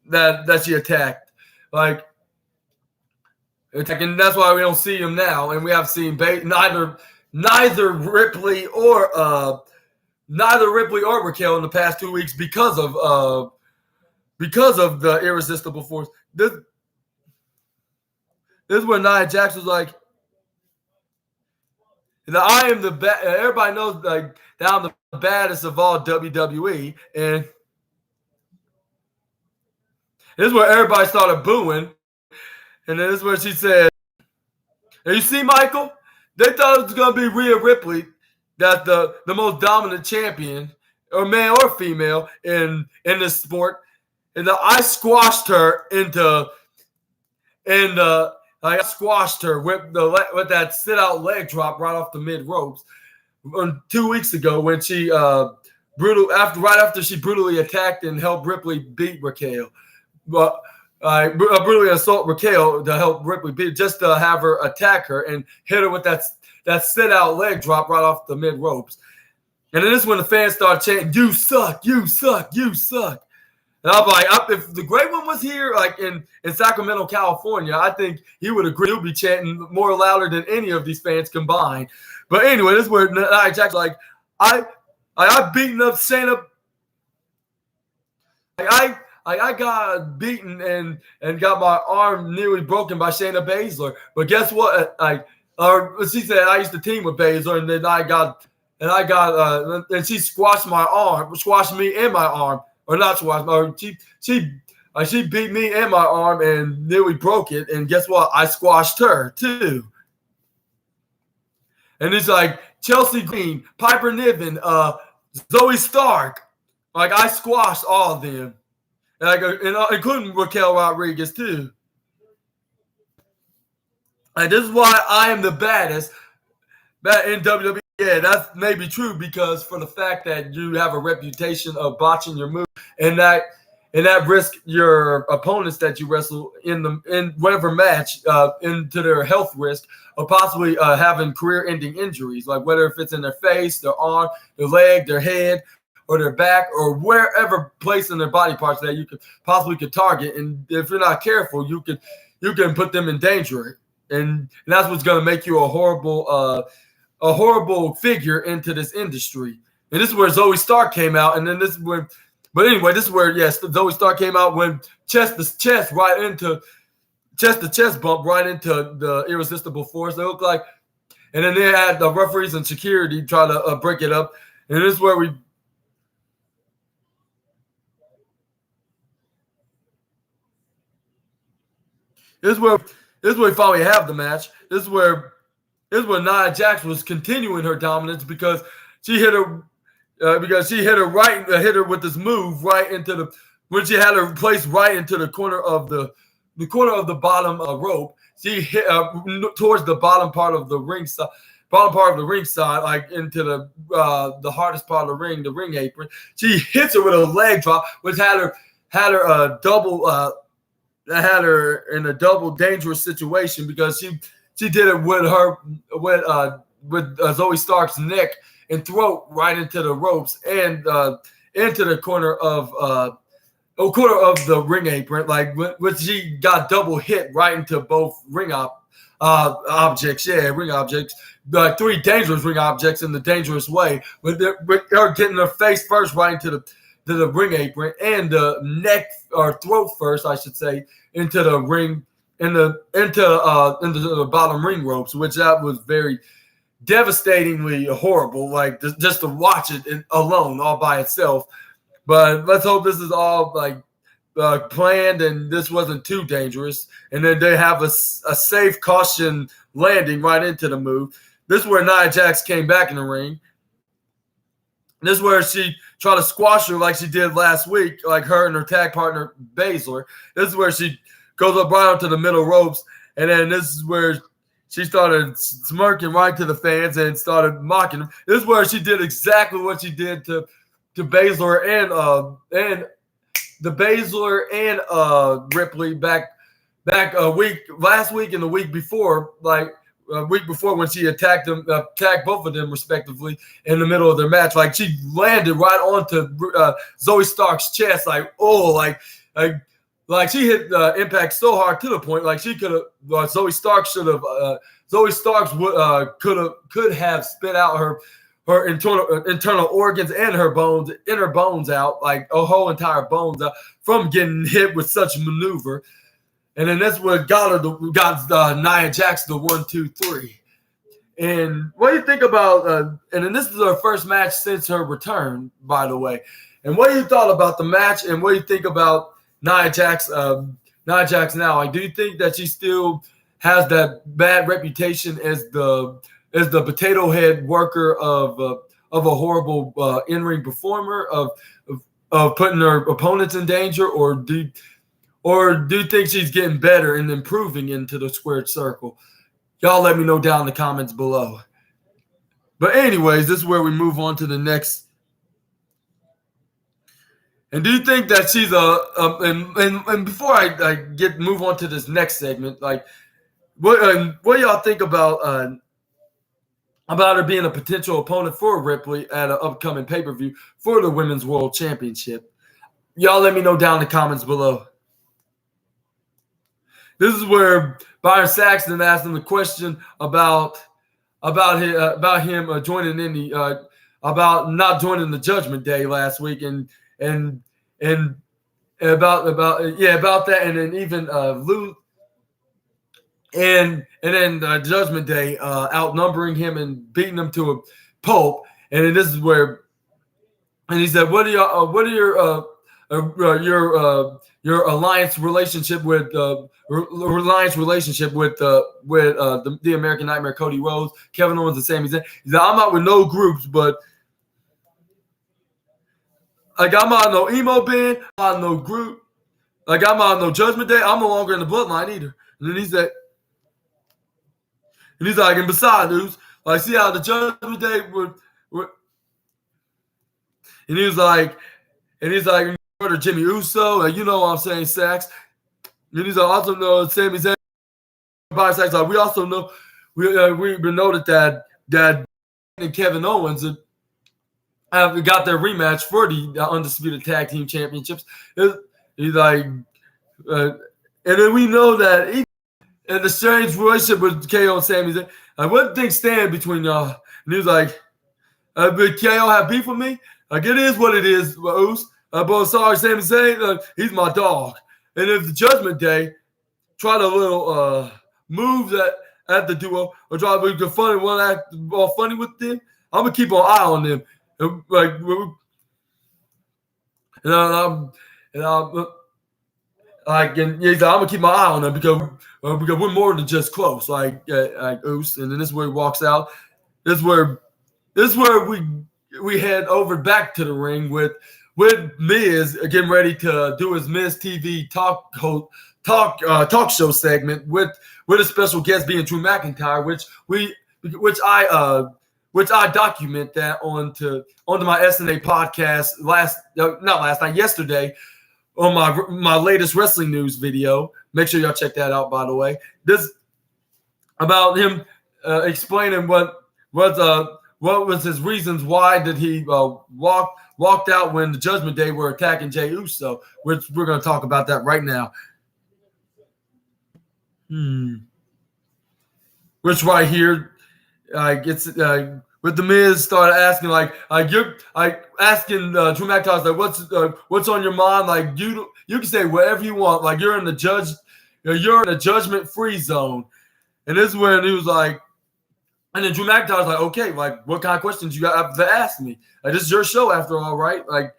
that she attacked. Like, and that's why we don't see him now, and we have seen neither Ripley or Raquel in the past 2 weeks because of the Irresistible Force. This is where Nia Jax was like, I am the best. Everybody knows like that I'm the baddest of all WWE, and this is where everybody started booing. And then this is where she said, and you see, Michael, they thought it was going to be Rhea Ripley, that's the most dominant champion, or man or female, in this sport. And I squashed her I squashed her with that sit-out leg drop right off the mid-ropes 2 weeks ago when she right after she brutally attacked and helped Ripley beat Raquel. But brutally assault Raquel to help Ripley beat, just to have her attack her and hit her with that sit-out leg drop right off the mid-ropes. And then this is when the fans started chanting, "You suck, you suck, you suck." And I'm like, if the Great One was here, like in Sacramento, California, I think he would agree. He'll be chanting more louder than any of these fans combined. But anyway, this is where Nia Jax like, I beaten up Shayna. I got beaten and got my arm nearly broken by Shayna Baszler. But guess what? She said I used to team with Baszler, and then and she squashed me in my arm, or not squashed. Or she beat me in my arm and nearly broke it. And guess what? I squashed her too. And it's like Chelsea Green, Piper Niven, Zoe Stark. Like, I squashed all of them. Including Raquel Rodriguez too. And this is why I am the baddest in WWE. Yeah, that may be true, because for the fact that you have a reputation of botching your move, and that risk your opponents that you wrestle in whatever match into their health risk of possibly having career-ending injuries, like whether if it's in their face, their arm, their leg, their head, or their back, or wherever place in their body parts that you could possibly target. And if you're not careful, you can put them in danger. And that's what's going to make you a horrible figure into this industry. And this is where Zoe Stark came out. And then this is where, but anyway, this is where, yes, Zoe Stark came out when chest to chest bump right into the Irresistible Force. They look like, and then they had the referees and security try to break it up. And this is where This is where we finally have the match. This is where Nia Jax was continuing her dominance, because she hit her with this move right into when she had her placed right into the corner of the bottom rope. She hit towards the bottom part of the ring side, like into the hardest part of the ring apron. She hits her with a leg drop, which had her in a double dangerous situation, because she did it with Zoe Stark's neck and throat right into the ropes and into the corner of the ring apron, like when she got double hit right into both ring objects, like 3 dangerous ring objects in the dangerous way, with her getting her face first right into the ring apron, and the neck or throat first, I should say, into the ring, into the bottom ring ropes, which that was very devastatingly horrible. Like just to watch it alone, all by itself. But let's hope this is all like planned, and this wasn't too dangerous. And then they have a safe caution landing right into the move. This is where Nia Jax came back in the ring. This is where she tried to squash her like she did last week, like her and her tag partner Baszler. This is where she goes up right onto the middle ropes, and then this is where she started smirking right to the fans and started mocking them. This is where she did exactly what she did to Baszler and the Baszler and Ripley back last week and the week before, like a week before when she attacked both of them respectively in the middle of their match. Like she landed right onto Zoe Stark's chest, like she hit Impact so hard to the point like she could have Zoe Starks could have spit out her internal organs and her inner bones out, like a whole entire bones out from getting hit with such a maneuver. And then that's what got Nia Jax the 1, 2, 3. And what do you think about? And then this is her first match since her return, by the way. And what do you thought about the match? And what do you think about Nia Jax? Nia Jax now, like, do you think that she still has that bad reputation as the potato head worker of a horrible in-ring performer of putting her opponents in danger, or do you think she's getting better and improving into the squared circle? Y'all let me know down in the comments below. But anyways, this is where we move on to the next. And do you think that she's and before I move on to this next segment, like what y'all think about her being a potential opponent for Ripley at an upcoming pay-per-view for the Women's World Championship? Y'all let me know down in the comments below. This is where Byron Saxton asked him the question about him joining in the about not joining the Judgment Day last week and about that, and then even Lou and then Judgment Day outnumbering him and beating him to a pulp. And then this is where, and he said, "What are your alliance relationship with the American Nightmare, Cody Rhodes, Kevin Owens, and Sami Zayn?" He said, "I'm out with no groups, but like I'm out no emo band, I'm out no group, like I'm out no Judgment Day. I'm no longer in the Bloodline either." And then he said, and he's like, and besides, dudes, like, see how the Judgment Day would, and he's like, brother Jimmy Uso, you know what I'm saying, Sax. And he's like, also know Sami Zayn, by Sax. Like, we also know we noted that and Kevin Owens have got their rematch for the Undisputed Tag Team Championships. He's like, and then we know that even in the strange relationship with KO and Sami Zayn, like, what do things stand between y'all? And he was like, "Did KO have beef with me? Like, it is what it is, Uso. But sorry, Sami Zayn, he's my dog. And if the Judgment Day try to little move at the duo or try to be funny, one act all funny with them, I'm gonna keep an eye on them. And, like, and he's like, I'm gonna keep my eye on them because we're more than just close, like Oos." And then this is where he walks out. This is where we head over back to the ring with Miz getting ready to do his Miz TV talk show segment with a special guest being Drew McIntyre, which I document that onto my SNA podcast yesterday on my latest wrestling news video. Make sure y'all check that out, by the way. This about him explaining what was his reasons why did he walked out when the Judgment Day were attacking Jey Uso, which we're going to talk about that right now. Which right here gets with the Miz started asking you're asking Drew McIntyre, like, what's on your mind? Like, you can say whatever you want. Like, you're in the judgment free zone. And this is when he was like, and then Drew McIntyre's like, okay, like, what kind of questions you got to ask me? Like, this is your show after all, right? Like,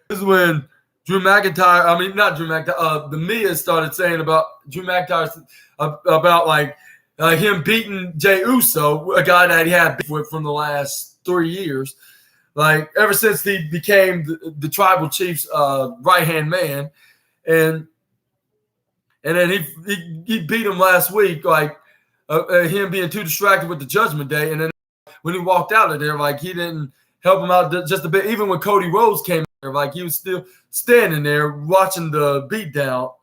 this is when Drew McIntyre. I mean, not Drew McIntyre. The Miz started saying about Drew McIntyre about like him beating Jey Uso, a guy that he had beef with from the last 3 years. Like ever since he became the tribal chief's right hand man, and then he beat him last week. Like him being too distracted with the Judgment Day, and then when he walked out of there, like he didn't help him out just a bit. Even when Cody Rhodes came there, like he was still standing there watching the beatdown,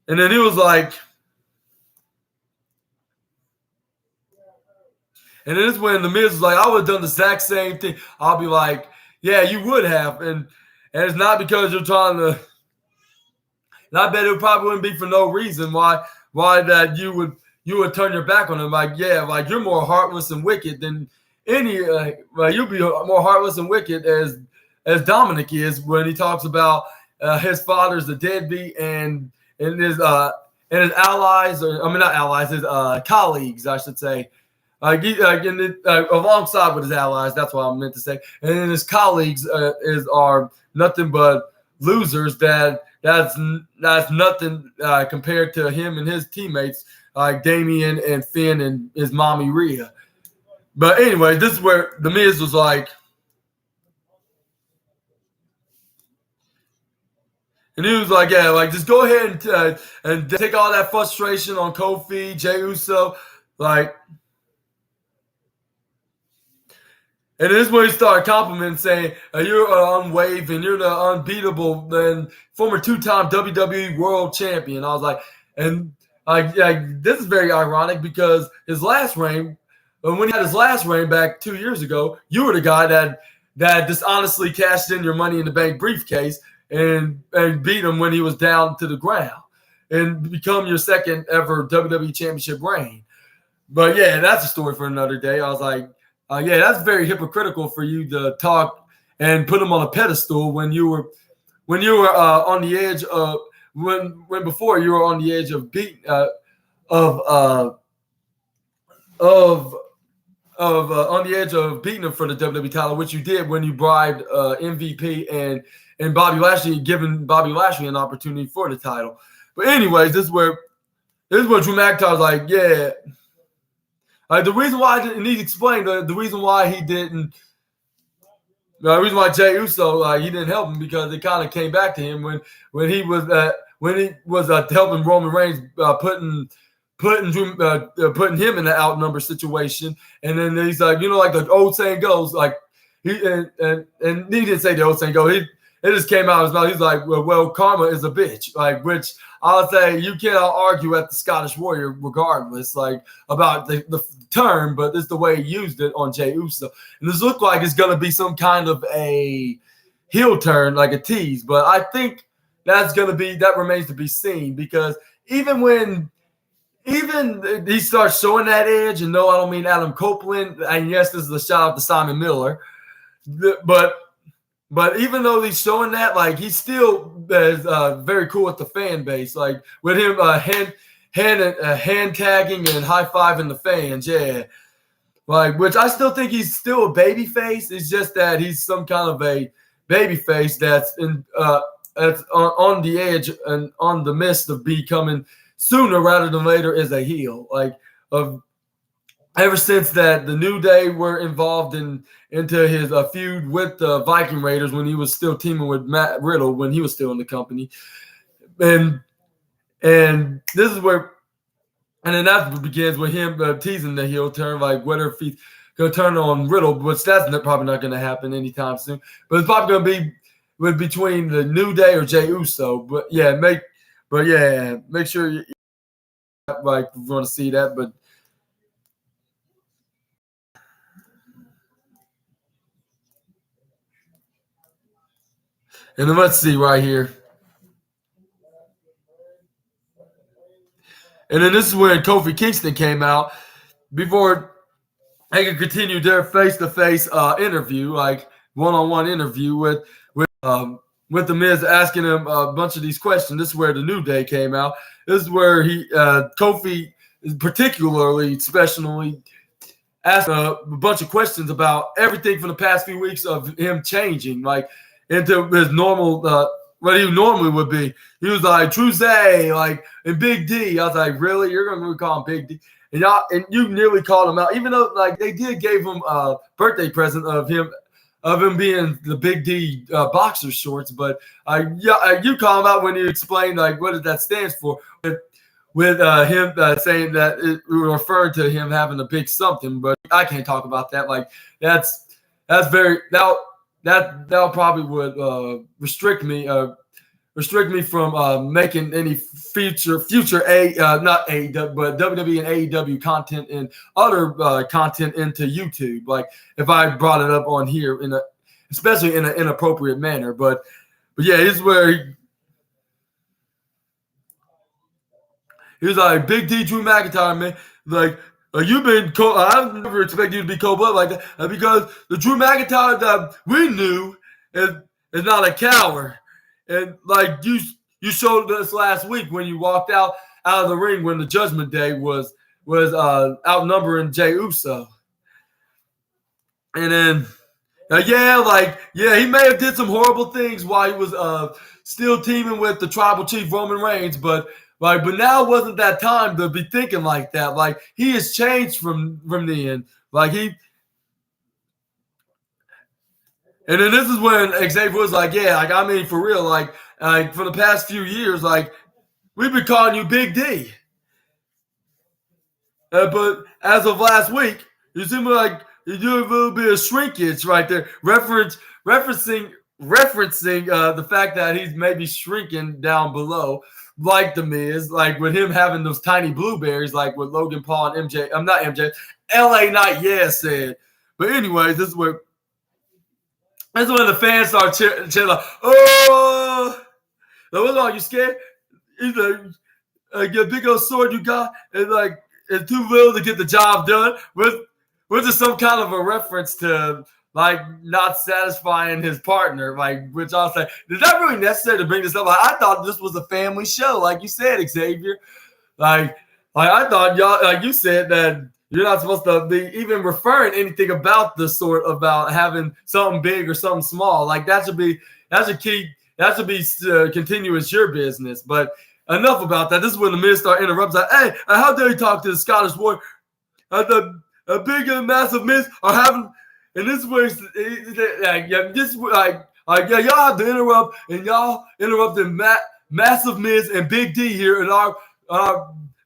and then he was like. And then it's when the Miz was like, I would have done the exact same thing. I'll be like, yeah, you would have. And it's not because you're trying to. And I bet it probably wouldn't be for no reason why that you would turn your back on him. Like, yeah, like you're more heartless and wicked than any. You'll be more heartless and wicked as Dominic is when he talks about his father's a deadbeat and his allies, or I mean not allies, his colleagues, I should say. Alongside with his allies, that's what I meant to say. And then his colleagues are nothing but losers. That's nothing compared to him and his teammates like Damian and Finn and his mommy Rhea. But anyway, this is where the Miz was like, and he was like, yeah, like just go ahead and take all that frustration on Kofi, Jey Uso, like. And this is when he started complimenting, saying, you're unwavering, you're the unbeatable, and former two-time WWE World Champion. I was like, and this is very ironic because his last reign, when he had his last reign back 2 years ago, you were the guy that dishonestly cashed in your Money in the Bank briefcase and beat him when he was down to the ground and become your second ever WWE Championship reign. But yeah, that's a story for another day. I was like, yeah, that's very hypocritical for you to talk and put him on a pedestal when you were on the edge of when before you were on the edge of beating on the edge of beating him for the WWE title, which you did when you bribed MVP and Bobby Lashley, giving Bobby Lashley an opportunity for the title. But anyways, this is where Drew McIntyre was like, yeah. The reason why he explained the reason why he didn't, the reason why Jey Uso he didn't help him because it kind of came back to him when he was helping Roman Reigns putting him in an outnumbered situation, and then he's like, like the old saying goes, like he and he didn't say the old saying go, it just came out of his mouth. He's like, well, karma is a bitch, like which. I'll say you cannot argue at the Scottish Warrior regardless, like about the term, but it's the way he used it on Jey Uso. And this looked like it's going to be some kind of a heel turn, like a tease. But I think that remains to be seen because even he starts showing that edge, and no, I don't mean Adam Copeland. And yes, this is a shout out to Simon Miller, But even though he's showing that, like he still is very cool with the fan base, like with him hand tagging and high fiving the fans, yeah. Like which I still think he's still a baby face. It's just that he's some kind of a baby face that's on the edge and on the mist of becoming sooner rather than later is a heel. Like ever since that the New Day were involved into his feud with the Viking Raiders when he was still teaming with Matt Riddle when he was still in the company. And this is where – and then that begins with him teasing the heel turn, like whether if he's going to turn on Riddle, which that's probably not going to happen anytime soon. But it's probably going to be between the New Day or Jey Uso. But, yeah, make sure you like want to see that. But – and then let's see right here. And then this is when Kofi Kingston came out before they could continue their face-to-face interview, like one-on-one interview with the Miz asking him a bunch of these questions. This is where the New Day came out. This is where Kofi particularly, especially asked a bunch of questions about everything from the past few weeks of him changing, like into his normal what he normally would be. He was like Truze, like and Big D. I was like, really? You're gonna call him Big D? And y'all and you nearly called him out, even though like they did gave him a birthday present of him being the Big D boxer shorts. But you call him out when you explained like what that stands for. With him saying that we were referring to him having a big something, but I can't talk about that. Like that's very that probably would restrict me from making any future not AEW but WWE and AEW content and other content into YouTube. Like if I brought it up on here especially in an inappropriate manner. But yeah, here's where he was like, Big D, Drew McIntyre, man. Like, you've been I never expect you to be cold blooded like that because the Drew McIntyre that we knew is not a coward. And like you showed us last week when you walked out of the ring when the Judgment Day was outnumbering Jey Uso. And then he may have did some horrible things while he was still teaming with the Tribal Chief Roman Reigns, but now wasn't that time to be thinking like that. Like he has changed from the end. Like and then this is when Xavier was like, yeah, like I mean for real, like for the past few years, like we've been calling you Big D. But as of last week, you seem like you do a little bit of shrinkage right there, referencing the fact that he's maybe shrinking down below. Like the Miz, like with him having those tiny blueberries, like with Logan Paul and MJ. I'm not MJ. LA Knight, said. But anyways, this is when the fans start cheering like, oh, like, what's wrong? You scared? He's like, your big old sword you got, and like it's too little to get the job done. Was it some kind of a reference to like not satisfying his partner, like which I'll say, is that really necessary to bring this up? Like, I thought this was a family show, like you said, Xavier. Like I thought y'all, like you said, that you're not supposed to be even referring anything about the sort about having something big or something small. Like that should be continuous your business. But enough about that. This is when the Miz start interrupting. Like, hey, how dare you talk to the Scottish Warrior? The big and massive Miz are having. And this was y'all have to interrupt, and y'all interrupted massive Miz and Big D here in our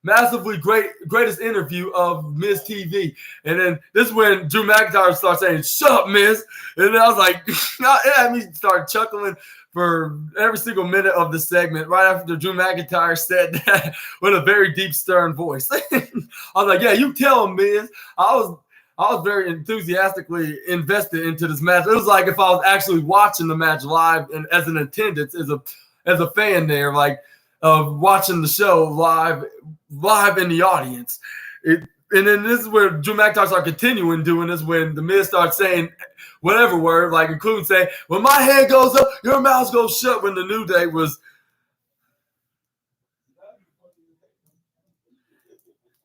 massively greatest interview of Miz TV. And then this is when Drew McIntyre starts saying, "Shut up, Miz," and then I was like, it had me start chuckling for every single minute of the segment right after Drew McIntyre said that with a very deep, stern voice. I was like, yeah, you tell him, Miz. I was very enthusiastically invested into this match. It was like if I was actually watching the match live and as an attendance, as a fan there, like watching the show live in the audience. And then this is where Drew McIntyre started continuing doing this when the Miz starts saying whatever word, like including saying, when my hand goes up, your mouth goes shut, when the New Day was.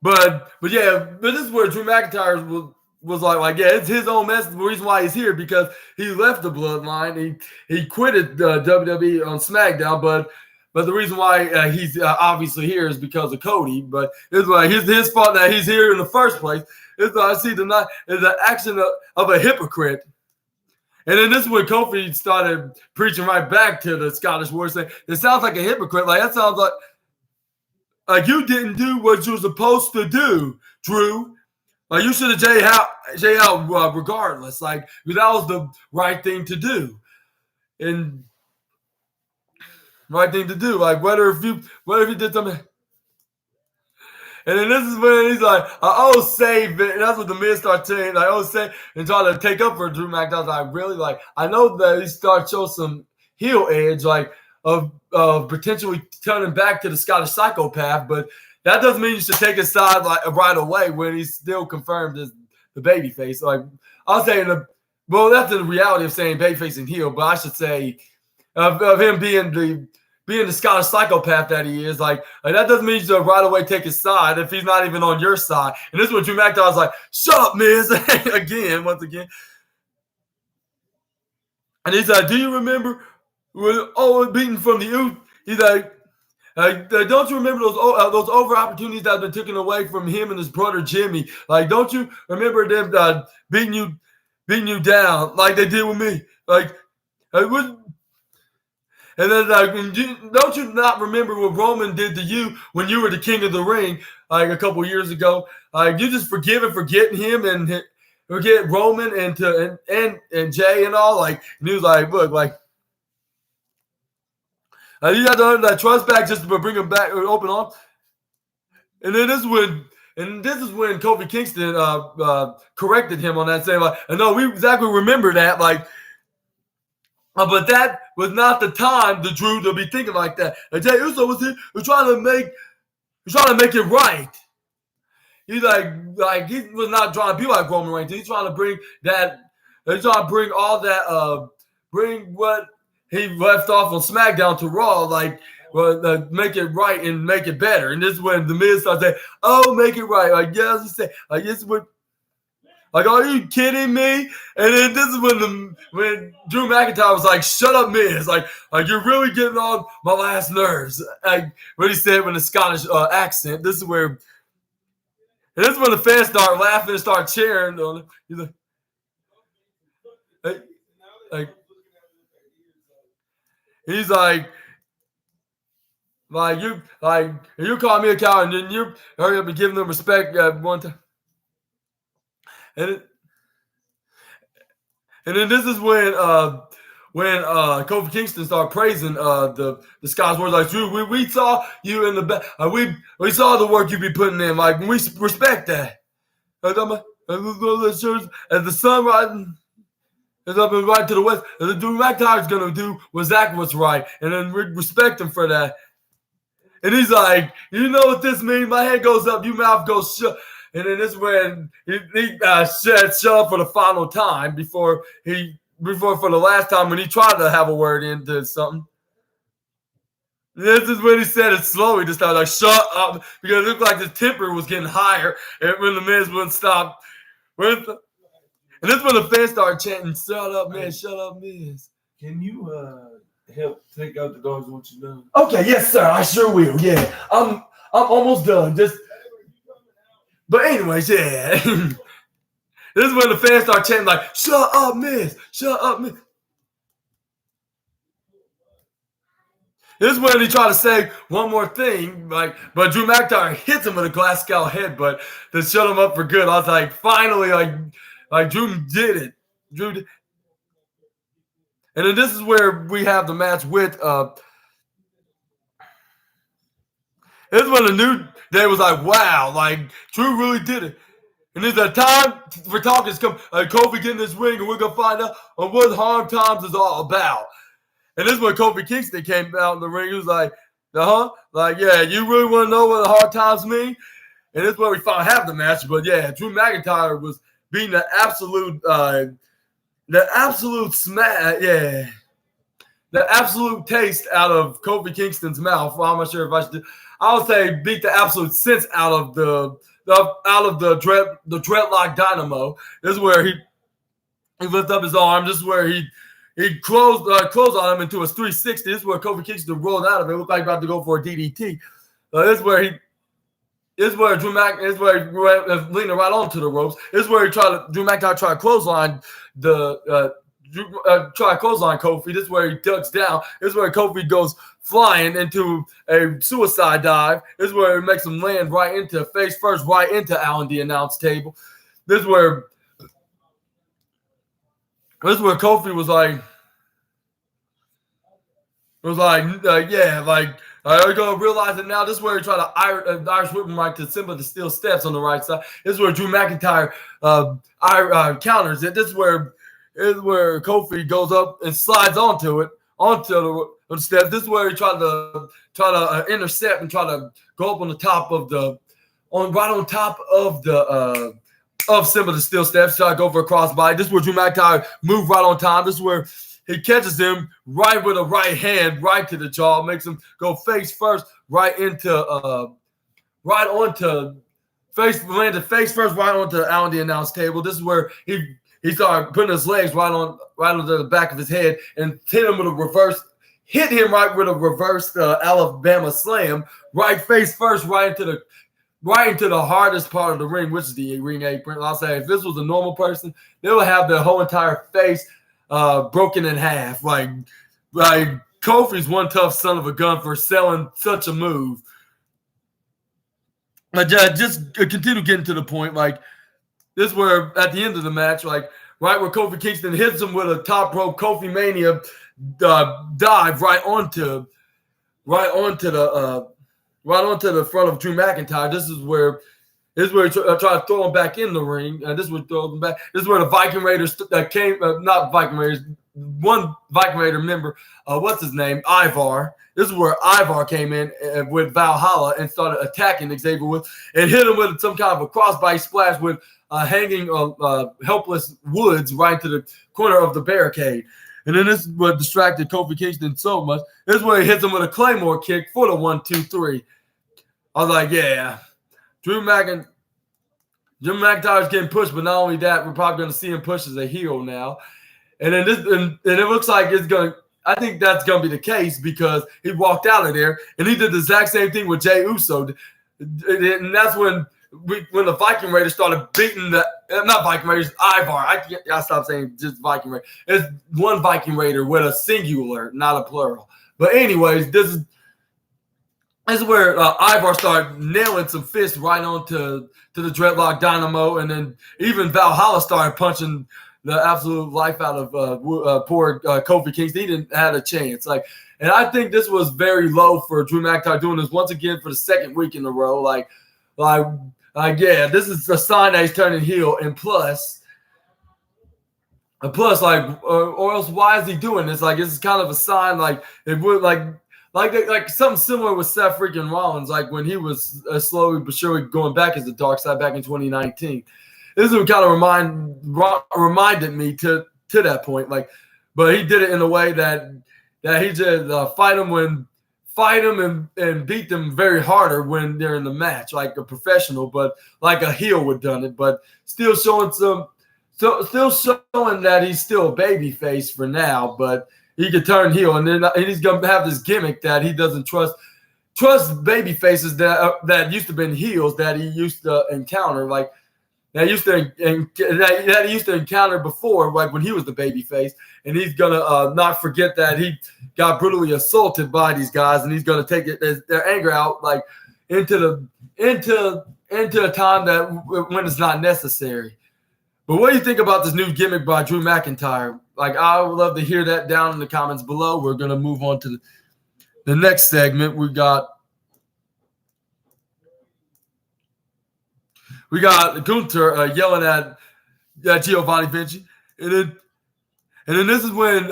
But this is where Drew McIntyre was like, yeah, it's his own mess. The reason why he's here because he left the Bloodline. He quitted WWE on SmackDown, but the reason why he's obviously here is because of Cody. But it's like his fault that he's here in the first place. It's like I see the action of a hypocrite. And then this is when Kofi started preaching right back to the Scottish Warrior, saying, it sounds like a hypocrite. Like that sounds like you didn't do what you were supposed to do, Drew. Like you should have Jay out regardless. Like that was the right thing to do, and right thing to do. Like whether if you did something, and then this is when he's like, save it, and that's what the Miz started saying, like, save, and trying to take up for Drew McIntyre. Like really, like I know that he started showing some heel edge, like of potentially turning back to the Scottish psychopath, but. That doesn't mean you should take his side like right away when he's still confirmed as the babyface. Like I'll say, that's the reality of saying babyface and heel. But I should say of him being the Scottish psychopath that he is. Like that doesn't mean you should right away take his side if he's not even on your side. And this is when Drew McIntyre was like, "Shut up, Miz!" once again. And he's like, "Do you remember beaten from the youth. He's like, don't you remember those over opportunities that have been taken away from him and his brother Jimmy? Like, don't you remember them beating you down like they did with me? Like, and then don't you not remember what Roman did to you when you were the king of the ring like a couple years ago? Like, you just forgive and forgetting him and forget Roman and Jay and all. Like, and he was like, look, like. You got to earn that trust back just to bring him back or open arms. And then this is when Kofi Kingston corrected him on that, saying like, "No, we exactly remember that." Like, but that was not the time the Drew to be thinking like that. And Jey Uso was here, trying to make it right. He's like he was not trying to be like Roman Reigns. He's trying to bring that. He's trying to bring all that. Bring what he left off on SmackDown to Raw, like, make it right and make it better. And this is when The Miz starts saying, "Oh, make it right." Like, yes, he said, like, this is what, like, are you kidding me? And then this is when Drew McIntyre was like, "Shut up, Miz." Like you're really getting on my last nerves. Like what he said with a Scottish accent. This is when the fans start laughing and start cheering on him. He's like. He's like you call me a coward, and then you hurry up and give them respect at one time. And then this is when Kofi Kingston started praising the Scots Wars. Like, Drew, we saw you in the back. We saw the work you be putting in. Like, we respect that. As the sun rising. It's up and right to the west. And the Drew McIntyre's going to do exactly what's right. And then we respect him for that. And he's like, you know what this means? My head goes up, your mouth goes shut. And then this is when he said shut up for the final time before for the last time when he tried to have a word into something. This is when he said it slowly this time, like, shut up. Because it looked like his temper was getting higher. And when the Miz wouldn't stop. And this is when the fans started chanting, "Shut up, man! Shut up, Miz." Can you help take out the dogs once you're done? Okay, yes, sir. I sure will. Yeah, I'm almost done. But anyways, yeah. This is when the fans start chanting like, "Shut up, Miz! Shut up, Miz!" This is when he tried to say one more thing, but Drew McIntyre hits him with a glass skull headbutt to shut him up for good. I was like, finally, like Drew did it. And then this is where we have the match with this is when the New Day was like, wow, like Drew really did it. And there's a time for talking to come, Kofi get in this ring and we're gonna find out on what Hard Times is all about. And this is when Kofi Kingston came out in the ring. He was like, like, yeah, you really want to know what the Hard Times mean? And this is where we finally have the match. But yeah, Drew McIntyre was being the absolute taste out of Kofi Kingston's mouth. Well, I'm not sure if I should. I would say beat the absolute sense out of the dreadlock dynamo. This is where he lifted up his arm. This is where he closed on him into a 360. This is where Kofi Kingston rolled out of it. It looked like about to go for a DDT. This is where Drew McIntyre was leaning right onto the ropes. This is where Drew McIntyre tried to clothesline Kofi. This is where he ducks down. This is where Kofi goes flying into a suicide dive. This is where it makes him land right into face first, right into Alan the announce table. This is where Kofi was like, yeah, like, are you going to realize it now? This is where he tried to Irish whip him right to Simba the Steel Steps on the right side. This is where Drew McIntyre counters it. This is where Kofi goes up and slides onto the steps. This is where he tried to intercept and try to go up on the top of of Simba the Steel Steps, try to go for a crossbody. This is where Drew McIntyre moved right on time. This is where he catches him right with a right hand, right to the jaw, makes him go face first, landed face first, right onto Alan the announce table. This is where he started putting his legs right onto the back of his head and hit him with a reverse hit him right with a reversed Alabama slam, right face first, right into the hardest part of the ring, which is the ring apron. I'll say if this was a normal person, they would have their whole entire face broken in half. Like Kofi's one tough son of a gun for selling such a move. But just continue getting to the point. Like this, where at the end of the match, like right where Kofi Kingston hits him with a top rope Kofi Mania dive right onto the front of Drew McIntyre. This is where he tried to throw him back in the ring, and this would throw him back. This is where the Viking Raiders came, not Viking Raiders, one Viking Raider member, what's his name, Ivar. This is where Ivar came in with Valhalla and started attacking Xavier Woods and hit him with some kind of a crossbody splash with hanging helpless Woods right to the corner of the barricade. And then this is what distracted Kofi Kingston so much. This is where he hits him with a Claymore kick for the 1, 2, 3. I was like, yeah, Drew McIntyre's getting pushed, but not only that, we're probably going to see him push as a heel now. And then and it looks like I think that's going to be the case because he walked out of there and he did the exact same thing with Jey Uso. And that's when the Viking Raiders started beating not Viking Raiders, Ivar. I stopped saying just Viking Raider. It's one Viking Raider with a singular, not a plural. But anyways, this is where Ivar started nailing some fists right onto the Dreadlock Dynamo, and then even Valhalla started punching the absolute life out of poor Kofi Kingston. He didn't have a chance. And I think this was very low for Drew McIntyre doing this once again for the second week in a row. Yeah, this is a sign that he's turning heel, and plus, or else why is he doing this? This is kind of a sign, it would like something similar with Seth freaking Rollins, when he was slowly but surely going back as the dark side back in 2019. This is what kind of reminded me to that point. But he did it in a way that he just fight him and beat them very harder when they're in the match, like a professional, but like a heel would done it, but still showing that he's still a baby face for now, but he could turn heel, and then he's gonna have this gimmick that he doesn't trust baby faces that used to been heels that he used to encounter, that he used to encounter before, when he was the baby face, and he's gonna not forget that he got brutally assaulted by these guys, and he's gonna take their anger out into a time that when it's not necessary. But what do you think about this new gimmick by Drew McIntyre? I would love to hear that down in the comments below. We're gonna move on to the next segment. We got Gunther yelling at Giovanni Vinci, and then this is when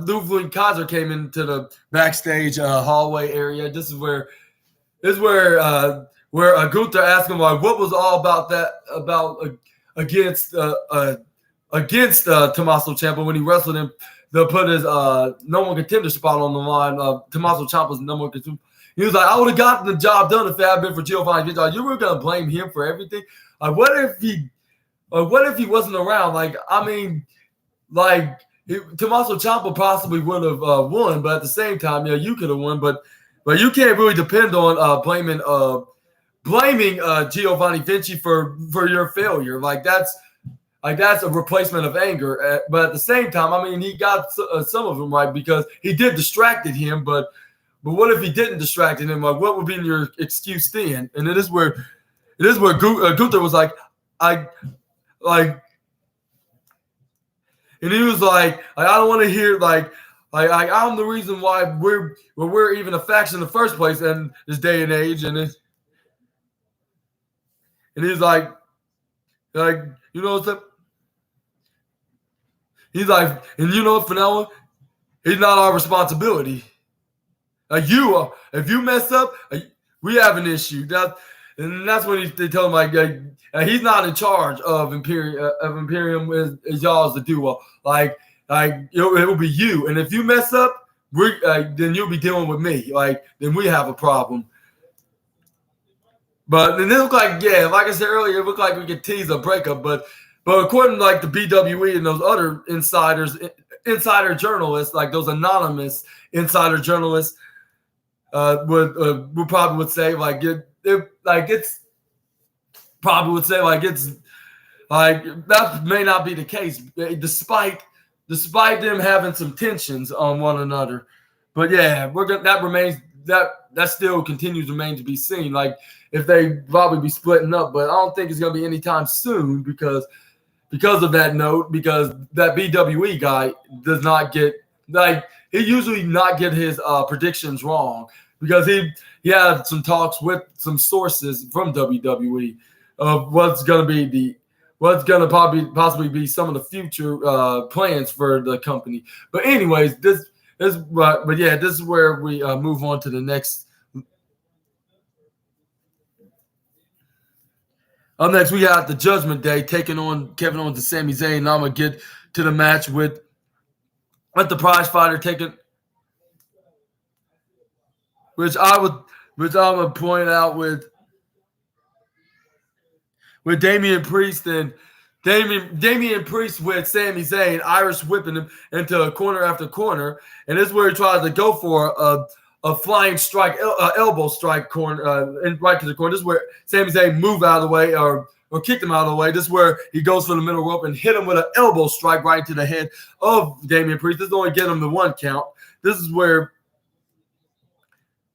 Ludwig Kaiser came into the backstage hallway area. This is where Gunther asked him what was all about against Tommaso Ciampa when he wrestled him to put his number one contender spot on the line. Tommaso Ciampa's number one contender. He was like, I would have gotten the job done if it had been for Giovanni Vinci. You were gonna blame him for everything. What if he wasn't around? Tommaso Ciampa possibly would have won, but at the same time, you could have won. But you can't really depend on blaming Giovanni Vinci for your failure. That's a replacement of anger. But at the same time, he got some of them right because he did distracted him. But what if he didn't distract him? What would be your excuse then? And it is where Gunther was and he was like, I don't want to hear I'm the reason why we're even a faction in the first place in this day and age, and he's like you know what's up? He's like, and you know what, for now on, he's not our responsibility. If you mess up, we have an issue. That's when they tell him he's not in charge of Imperium. Is y'all's to do well. It will be you, and if you mess up, then you'll be dealing with me. Then we have a problem. But it looked like I said earlier, it looked like we could tease a breakup. But according to the BWE and those other insiders insider journalists, like those anonymous insider journalists, would probably would say like it's probably would say like it's like that may not be the case, despite them having some tensions on one another. But yeah, that still continues to remain to be seen. Like if they probably be splitting up, but I don't think it's gonna be anytime soon because of that note, because that BWE guy does not get like he usually not get his predictions wrong because he had some talks with some sources from WWE of what's gonna possibly be some of the future plans for the company. But anyways, this is where we move on to the next. Up next, we got the Judgment Day taking on Kevin Owens and Sami Zayn. And I'm gonna get to the match with the prize fighter taking, which I would point out with Damian Priest and Damian Priest with Sami Zayn, Irish whipping him into corner after corner, and this is where he tries to go for a flying strike, elbow strike corner, and right to the corner. This is where Sami Zayn move out of the way or kicked him out of the way. This is where he goes for the middle rope and hit him with an elbow strike right into the head of Damian Priest. This is only get him the 1 count. This is where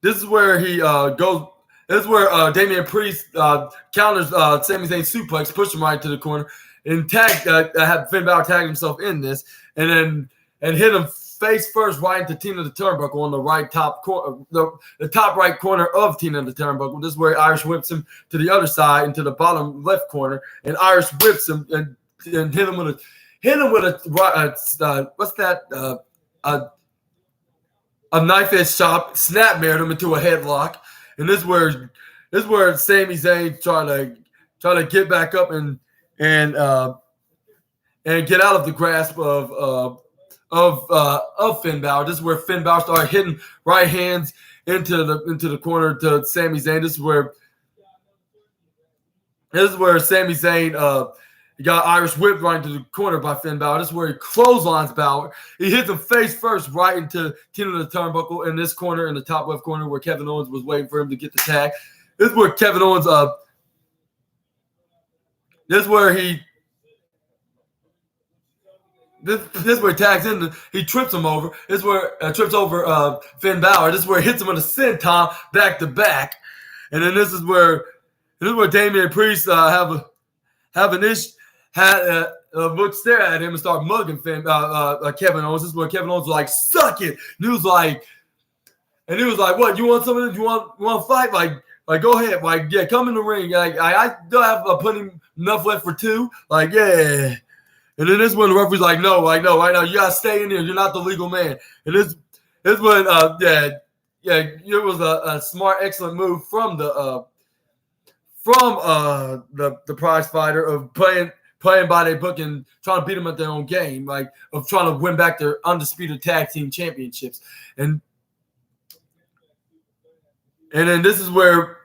he goes. This is where Damian Priest counters Sami Zayn suplex, pushed him right to the corner, and had Finn Balor tag himself in this, and hit him face first right into Tina the Turnbuckle on the right top corner, the top right corner of Tina the Turnbuckle. This is where Irish whips him to the other side into the bottom left corner, and Irish whips him and hit him with a knife edge chop, snapmared him into a headlock, and this is where Sami Zayn trying to get back up and get out of the grasp of Finn Balor. This is where Finn Balor started hitting right hands into the corner to Sami Zayn. This is where Sami Zayn got Irish whipped right into the corner by Finn Balor. This is where he clotheslines Balor. He hits him face first right into Tina the Turnbuckle in this corner, in the top left corner where Kevin Owens was waiting for him to get the tag. This is where Kevin Owens This is where he tags in. He trips him over. This is where trips over Finn Balor. This is where he hits him with a senton back to back. And then this is where Damian Priest look stare at him and start mugging Kevin Owens. This is where Kevin Owens was like, "Suck it." And he was like, "What? You want something? You want to fight? Like, go ahead. Like, yeah, come in the ring. Like, I still have plenty enough left for 2. Like, yeah." And then this when the referee's like, no, right now, you gotta stay in there. You're not the legal man. And this when it was a smart, excellent move from the prize fighter of playing by their book and trying to beat them at their own game, like of trying to win back their undisputed tag team championships. And then this is where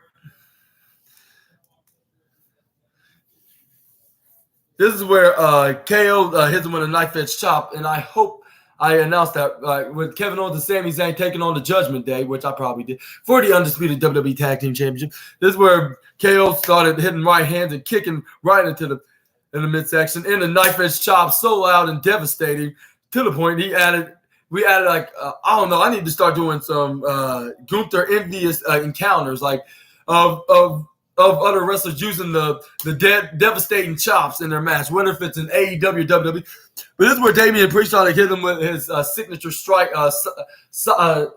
KO hits him with a knife edge chop, and I hope I announced that with Kevin Owens and Sami Zayn taking on the Judgment Day, which I probably did, for the undisputed WWE Tag Team Championship. This is where KO started hitting right hands and kicking right into the midsection, and the knife edge chop so loud and devastating to the point we added like I don't know. I need to start doing some Gunther envious encounters like of other wrestlers using the devastating chops in their match, whether if it's an AEW or WWE. But this is where Damian Priest tried to hit him with his signature strike, side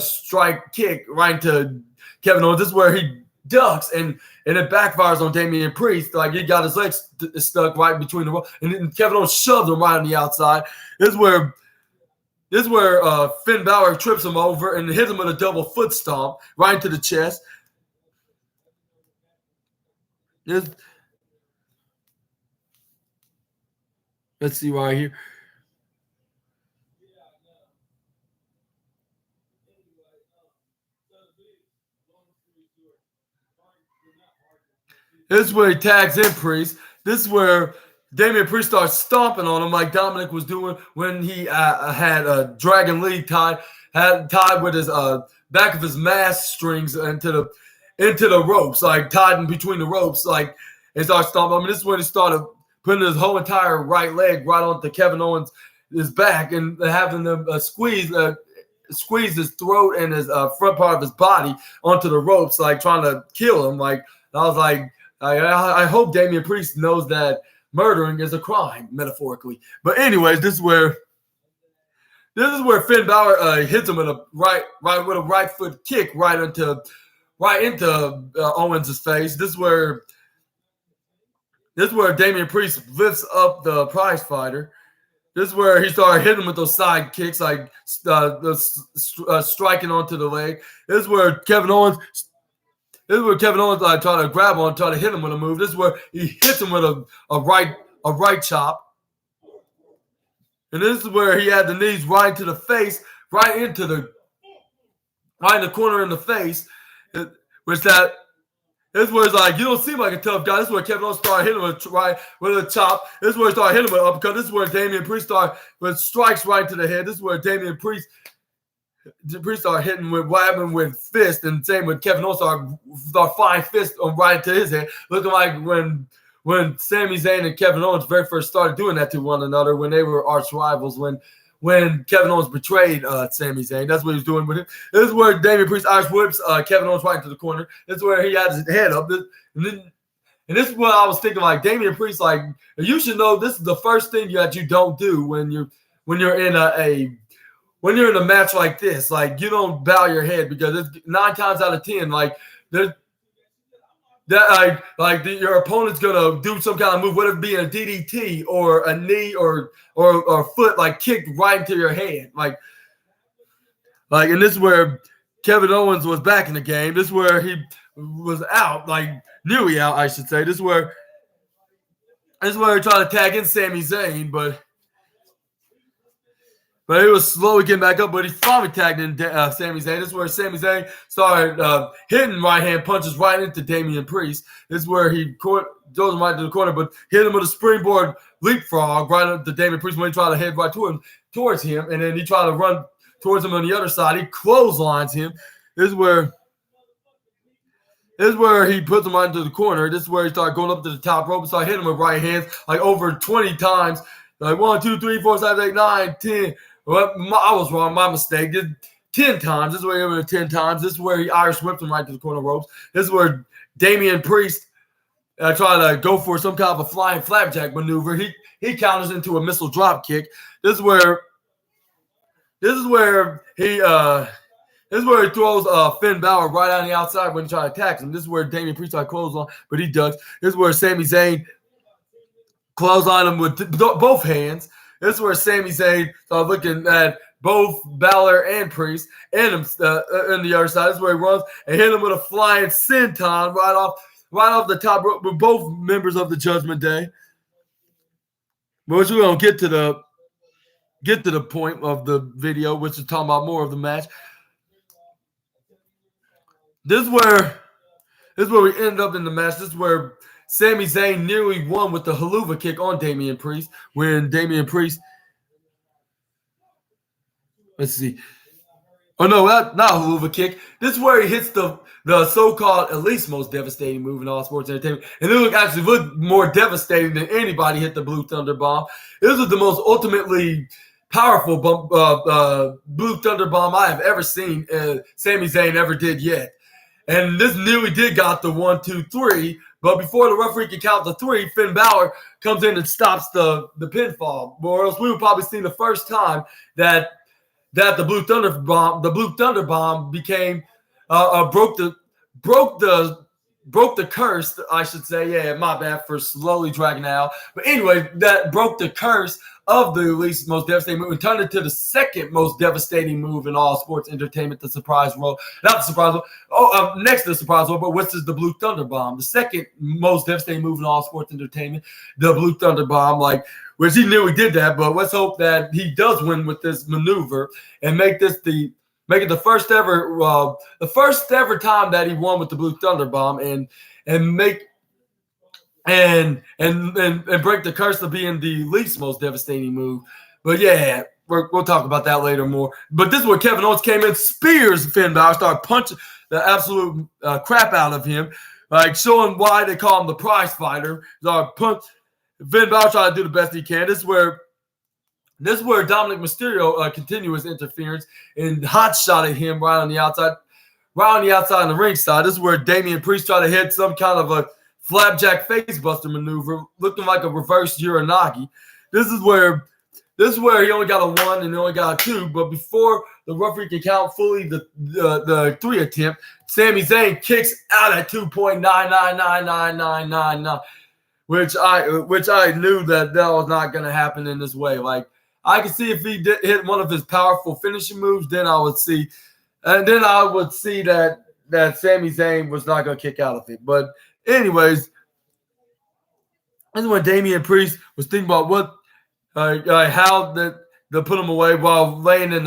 strike kick right into Kevin Owens. This is where he ducks and it backfires on Damian Priest. Like he got his legs stuck right between the rope, and then Kevin Owens shoves him right on the outside. This is where Finn Balor trips him over and hits him with a double foot stomp right into the chest. Let's see right here. This is where he tags in Priest. This is where Damian Priest starts stomping on him like Dominic was doing when he had Dragon Lee tied with his back of his mask strings into the ropes, like tied in between the ropes, like, and started stomping. I mean, this is when he started putting his whole entire right leg right onto Kevin Owens' his back and having them squeeze his throat and his front part of his body onto the ropes, like trying to kill him. Like, I was like, I hope Damian Priest knows that murdering is a crime, metaphorically. But anyways, this is where Finn Balor hits him with a right foot kick right into Owens' face. This is where Damian Priest lifts up the prize fighter. This is where he started hitting him with those side kicks, like striking onto the leg. This is where Kevin Owens tried to grab on, try to hit him with a move. This is where he hits him with a right chop. And this is where he had the knees right into the face, right in the corner in the face. This is where it's like, you don't seem like a tough guy. This is where Kevin Owens started hitting him with a chop. This is where he started hitting him with an uppercut. This is where Damian Priest started with strikes right to the head. This is where Damian Priest started hitting with fist, and same with Kevin Owens started flying fist right to his head, looking like when Sami Zayn and Kevin Owens very first started doing that to one another when they were arch rivals. When Kevin Owens betrayed Sami Zayn, that's what he was doing with him. This is where Damian Priest Irish whips Kevin Owens right into the corner. This is where he had his head up. And this is what I was thinking, like, Damian Priest, like, you should know this is the first thing that you don't do when you're in a match like this. Like, you don't bow your head, because it's 9 times out of 10, like, your opponent's gonna do some kind of move, whether it be a DDT or a knee or foot, like, kicked right into your head, like, and this is where Kevin Owens was back in the game. This is where he was out, like nearly out, I should say. This is where he tried to tag in Sami Zayn, but he was slowly getting back up, but he finally tagged in Sami Zayn. This is where Sami Zayn started hitting right-hand punches right into Damian Priest. This is where he throws him right to the corner, but hit him with a springboard leapfrog right up to Damian Priest when he tried to head right towards him, and then he tried to run towards him on the other side. He clotheslines him. This is where he puts him right into the corner. This is where he started going up to the top rope and started hitting him with right hands, like over 20 times. Like 1, 2, 3, 4, 5, 6, 9, 10. Well, I was wrong. My mistake. 10 times. This is where he hit him 10 times. This is where he Irish whipped him right to the corner ropes. This is where Damian Priest tried to go for some kind of a flying flapjack maneuver. He counters into a missile drop kick. This is where he throws Finn Balor right on the outside when he tried to attack him. This is where Damian Priest tried to close on, but he ducks. This is where Sami Zayn clotheslined him with both hands. This is where Sami Zayn started looking at both Balor and Priest and him on the other side. This is where he runs and hit him with a flying senton right off the top rope with both members of the Judgment Day. But we're gonna get to the point of the video, which is talking about more of the match. This is where we end up in the match. This is where Sami Zayn nearly won with the haluva kick on Damian Priest when Damian Priest. Let's see. Oh, no, not a haluva kick. This is where he hits the so-called at least most devastating move in all sports entertainment. And it looked more devastating than anybody hit the Blue Thunder Bomb. This was the most ultimately powerful Blue Thunder Bomb I have ever seen Sami Zayn ever did yet. And this nearly did got the 1, 2, 3. But before the referee can count to 3, Finn Balor comes in and stops the pinfall. Or else we would probably see the first time that the Blue Thunder Bomb became broke the curse, I should say. Yeah, my bad for slowly dragging out. But anyway, that broke the curse of the least most devastating move and turned it to the second most devastating move in all sports entertainment, the surprise roll. Not the surprise roll. Next to the surprise roll, but which is the Blue Thunder Bomb. The second most devastating move in all sports entertainment, the Blue Thunder Bomb. Which he knew he did that, but let's hope that he does win with this maneuver and make it the first ever time that he won with the Blue Thunder Bomb and make and break the curse of being the least most devastating move. But yeah, we'll talk about that later more. But this is where Kevin Owens came in, spears Finn Balor, started punching the absolute crap out of him, like showing why they call him the prize fighter. Finn Balor tried to do the best he can. This is where Dominic Mysterio continued his interference and hot shot at him right on the outside on the ring side. This is where Damian Priest tried to hit some kind of a flapjack facebuster maneuver, looking like a reverse Uranagi. This is where he only got a 1 and he only got a 2, but before the referee can count fully the 3 attempt, Sami Zayn kicks out at 2.999999, which I knew that was not going to happen in this way. Like, I could see if he did hit one of his powerful finishing moves, then I would see that Sami Zayn was not going to kick out of it. But anyways, this is when Damian Priest was thinking about what how they put him away while laying in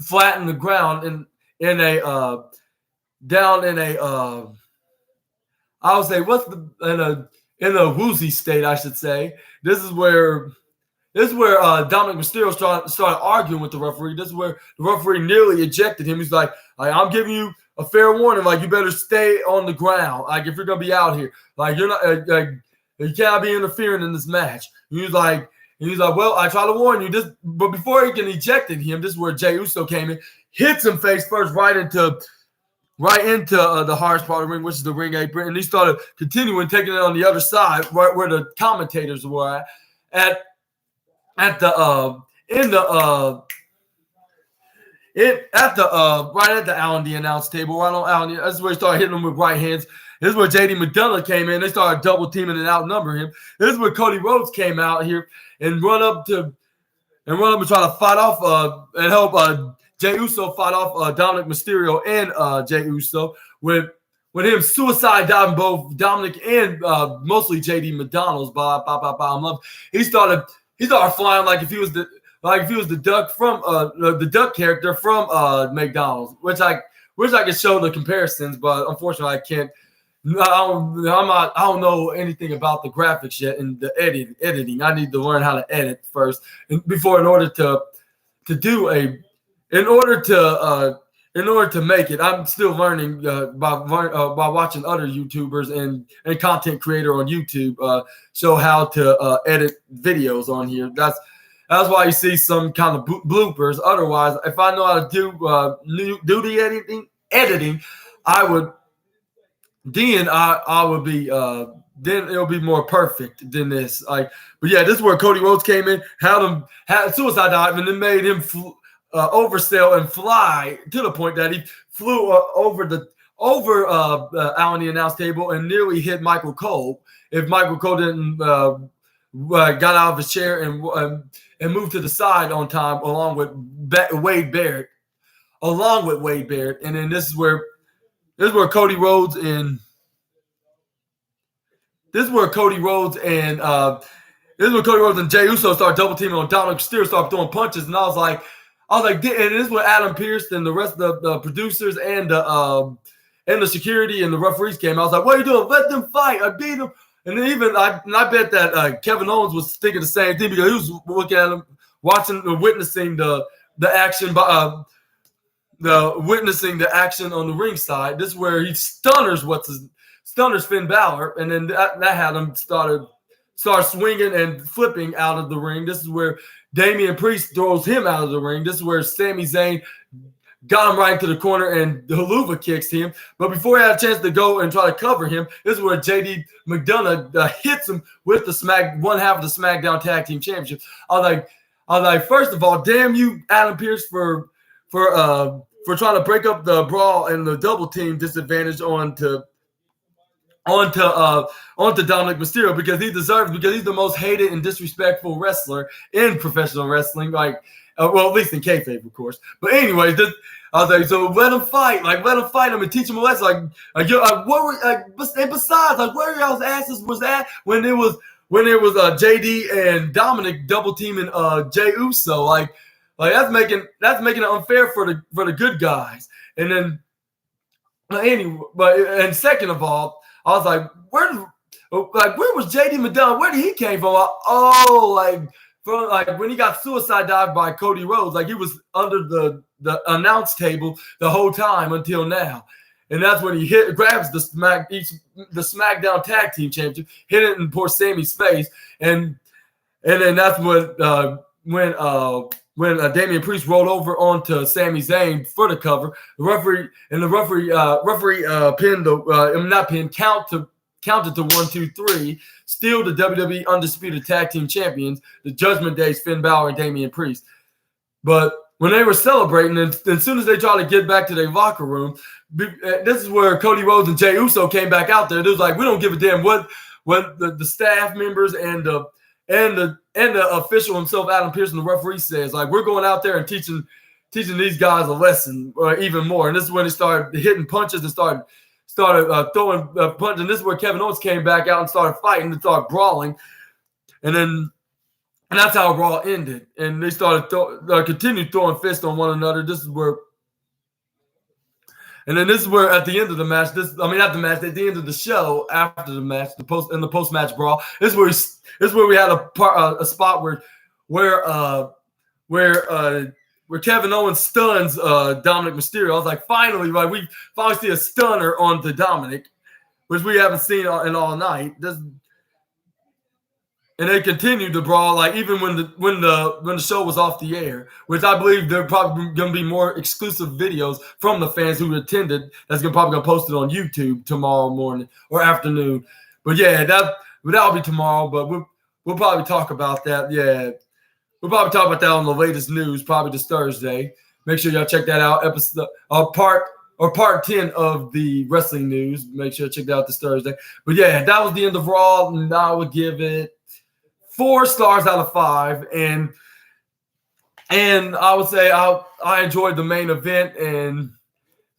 flat in the ground I would say in a woozy state, I should say. This is where Dominic Mysterio started arguing with the referee. This is where the referee nearly ejected him. He's like, I'm giving you a fair warning. Like, you better stay on the ground. Like, if you're gonna be out here, like, you're not you cannot be interfering in this match. He's like, well, I try to warn you. But before he can ejected him, this is where Jey Uso came in, hits him face first right into the hardest part of the ring, which is the ring apron, and he started continuing taking it on the other side, right where the commentators were right at the Allen announce table, right on Allen. That's where he started hitting him with right hands. This is where JD McDonough came in. They started double teaming and outnumbering him. This is where Cody Rhodes came out here and run up and try to fight off and help Jey Uso fight off Dominic Mysterio and Jey Uso with him suicide diving both Dominic and mostly JD McDonald's. He started flying like if he was the duck from the duck character from McDonald's, which I could show the comparisons, but unfortunately I can't. I don't know anything about the graphics yet and the editing. I need to learn how to edit first, in order to make it. I'm still learning by watching other YouTubers and content creator on YouTube show how to edit videos on here. That's why you see some kind of bloopers. Otherwise, if I know how to do the editing, I would. Then I would be then it'll be more perfect than this. But yeah, this is where Cody Rhodes came in, had suicide dive, and then made him oversail and fly to the point that he flew over Allen the announce table and nearly hit Michael Cole. If Michael Cole didn't got out of his chair and moved to the side on time, along with Wade Barrett, and then this is where Cody Rhodes and Jey Uso start double teaming on Dominic Mysterio, start throwing punches, and I was like, and this is where Adam Pearce and the rest of the producers and the security and the referees came. I was like, what are you doing? Let them fight. I beat them. And then I bet that Kevin Owens was thinking the same thing because he was looking at him, witnessing the action witnessing the action on the ringside. This is where he stunners Finn Balor, and then that had him start swinging and flipping out of the ring. This is where Damian Priest throws him out of the ring. This is where Sami Zayn got him right into the corner and the haluva kicks him. But before he had a chance to go and try to cover him, this is where JD McDonough hits him with one half of the SmackDown Tag Team Championship. I was like, first of all, damn you, Adam Pearce, for trying to break up the brawl and the double team disadvantage onto Dominic Mysterio because he's the most hated and disrespectful wrestler in professional wrestling. Well, at least in kayfabe, of course. But anyways, I was like, so let him fight him and teach him a lesson. And besides, where y'all's asses was at when it was JD and Dominic double teaming Jey Uso. That's making it unfair for the good guys. And then, and second of all, I was like, like where was JD McDonald? Where did he came from? Oh, from when he got suicide dived by Cody Rhodes, like he was under the announce table the whole time until now. And that's when he grabs the SmackDown Tag Team Championship, hit it in poor Sammy's face, and then that's when Damian Priest rolled over onto Sami Zayn for the cover. The referee counted to 1, 2, 3. Still the WWE Undisputed Tag Team Champions, the Judgment Days, Finn Balor and Damian Priest. But when they were celebrating, and as soon as they tried to get back to their locker room, this is where Cody Rhodes and Jey Uso came back out there. It was like, we don't give a damn what the staff members and the official himself, Adam Pearson, the referee, says. Like, we're going out there and teaching these guys a lesson, or even more. And this is when they started hitting punches and started throwing punches. And this is where Kevin Owens came back out and started fighting and started brawling. And that's how Raw ended. And they started continued throwing fists on one another. This is where at the end of the match, at the end of the show, after the match, the post-match brawl, this is where we had a spot where Kevin Owens stuns Dominic Mysterio. I was like, finally, right? We finally see a stunner on the Dominic, which we haven't seen in all night. And they continued to brawl, like even when the show was off the air, which I believe there are probably going to be more exclusive videos from the fans who attended. That's probably going to post it on YouTube tomorrow morning or afternoon. But yeah, that'll be tomorrow. But we'll probably talk about that. Yeah, we'll probably talk about that on the latest news, probably this Thursday. Make sure y'all check that out. Episode part 10 of the wrestling news. Make sure to check that out this Thursday. But yeah, that was the end of Raw, and I would give it 4 stars out of 5, and I would say I enjoyed the main event, and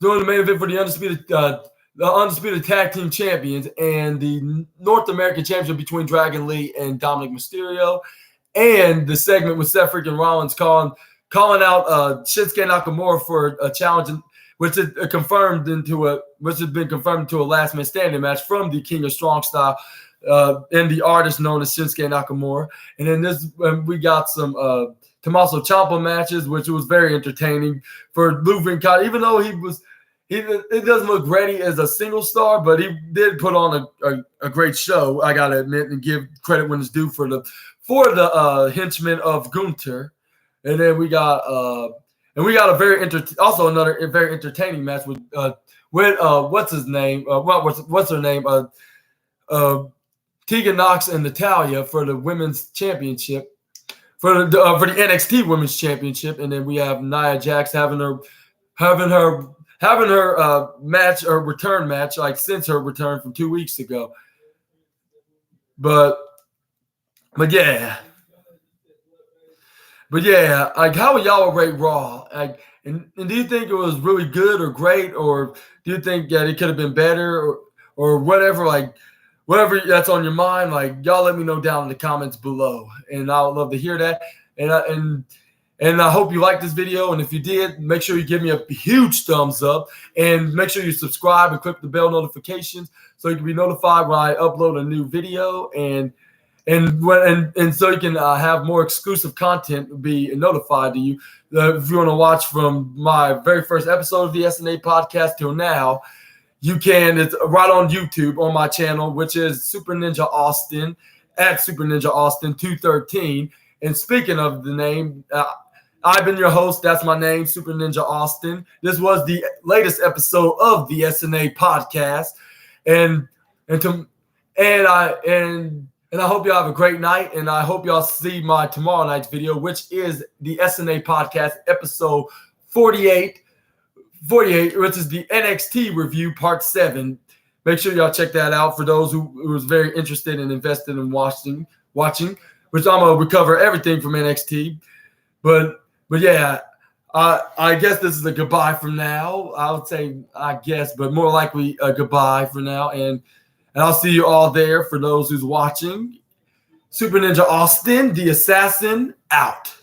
doing the main event for the undisputed tag team champions and the North American championship between Dragon Lee and Dominic Mysterio, and the segment with Seth freaking Rollins calling out Shinsuke Nakamura for a challenge, which has been confirmed into a last man standing match from the King of Strong Style. And the artist known as Shinsuke Nakamura. And then we got some Tommaso Ciampa matches, which was very entertaining for Lou Vincata. Even though it doesn't look ready as a single star, but he did put on a great show, I gotta admit, and give credit when it's due for the henchman of Gunther. And then we got another very entertaining match with what's his name? What's her name? Tegan Nox and Natalya for the women's championship, for the NXT women's championship, and then we have Nia Jax having her match or return match, like since her return from 2 weeks ago. But yeah, like how would y'all rate Raw? Like, and do you think it was really good or great, or do you think that it could have been better, or whatever? Like, whatever that's on your mind, like, y'all let me know down in the comments below, and I would love to hear that. And I hope you liked this video, and if you did, make sure you give me a huge thumbs up, and make sure you subscribe and click the bell notifications so you can be notified when I upload a new video, and so you can have more exclusive content be notified to you. If you want to watch from my very first episode of the SNA podcast till now, you can. It's right on YouTube on my channel, which is Super Ninja Austin, at Super Ninja Austin 213. And speaking of the name, I've been your host. That's my name, Super Ninja Austin. This was the latest episode of the SNA podcast, and I hope y'all have a great night. And I hope y'all see my tomorrow night's video, which is the SNA podcast episode 48, which is the NXT review part 7. Make sure y'all check that out for those who was very interested and invested in watching, which I'm gonna recover everything from NXT. But yeah, I guess this is a goodbye for now. I would say I guess, but more likely a goodbye for now. And I'll see you all there for those who's watching. Super Ninja Austin, the assassin, out.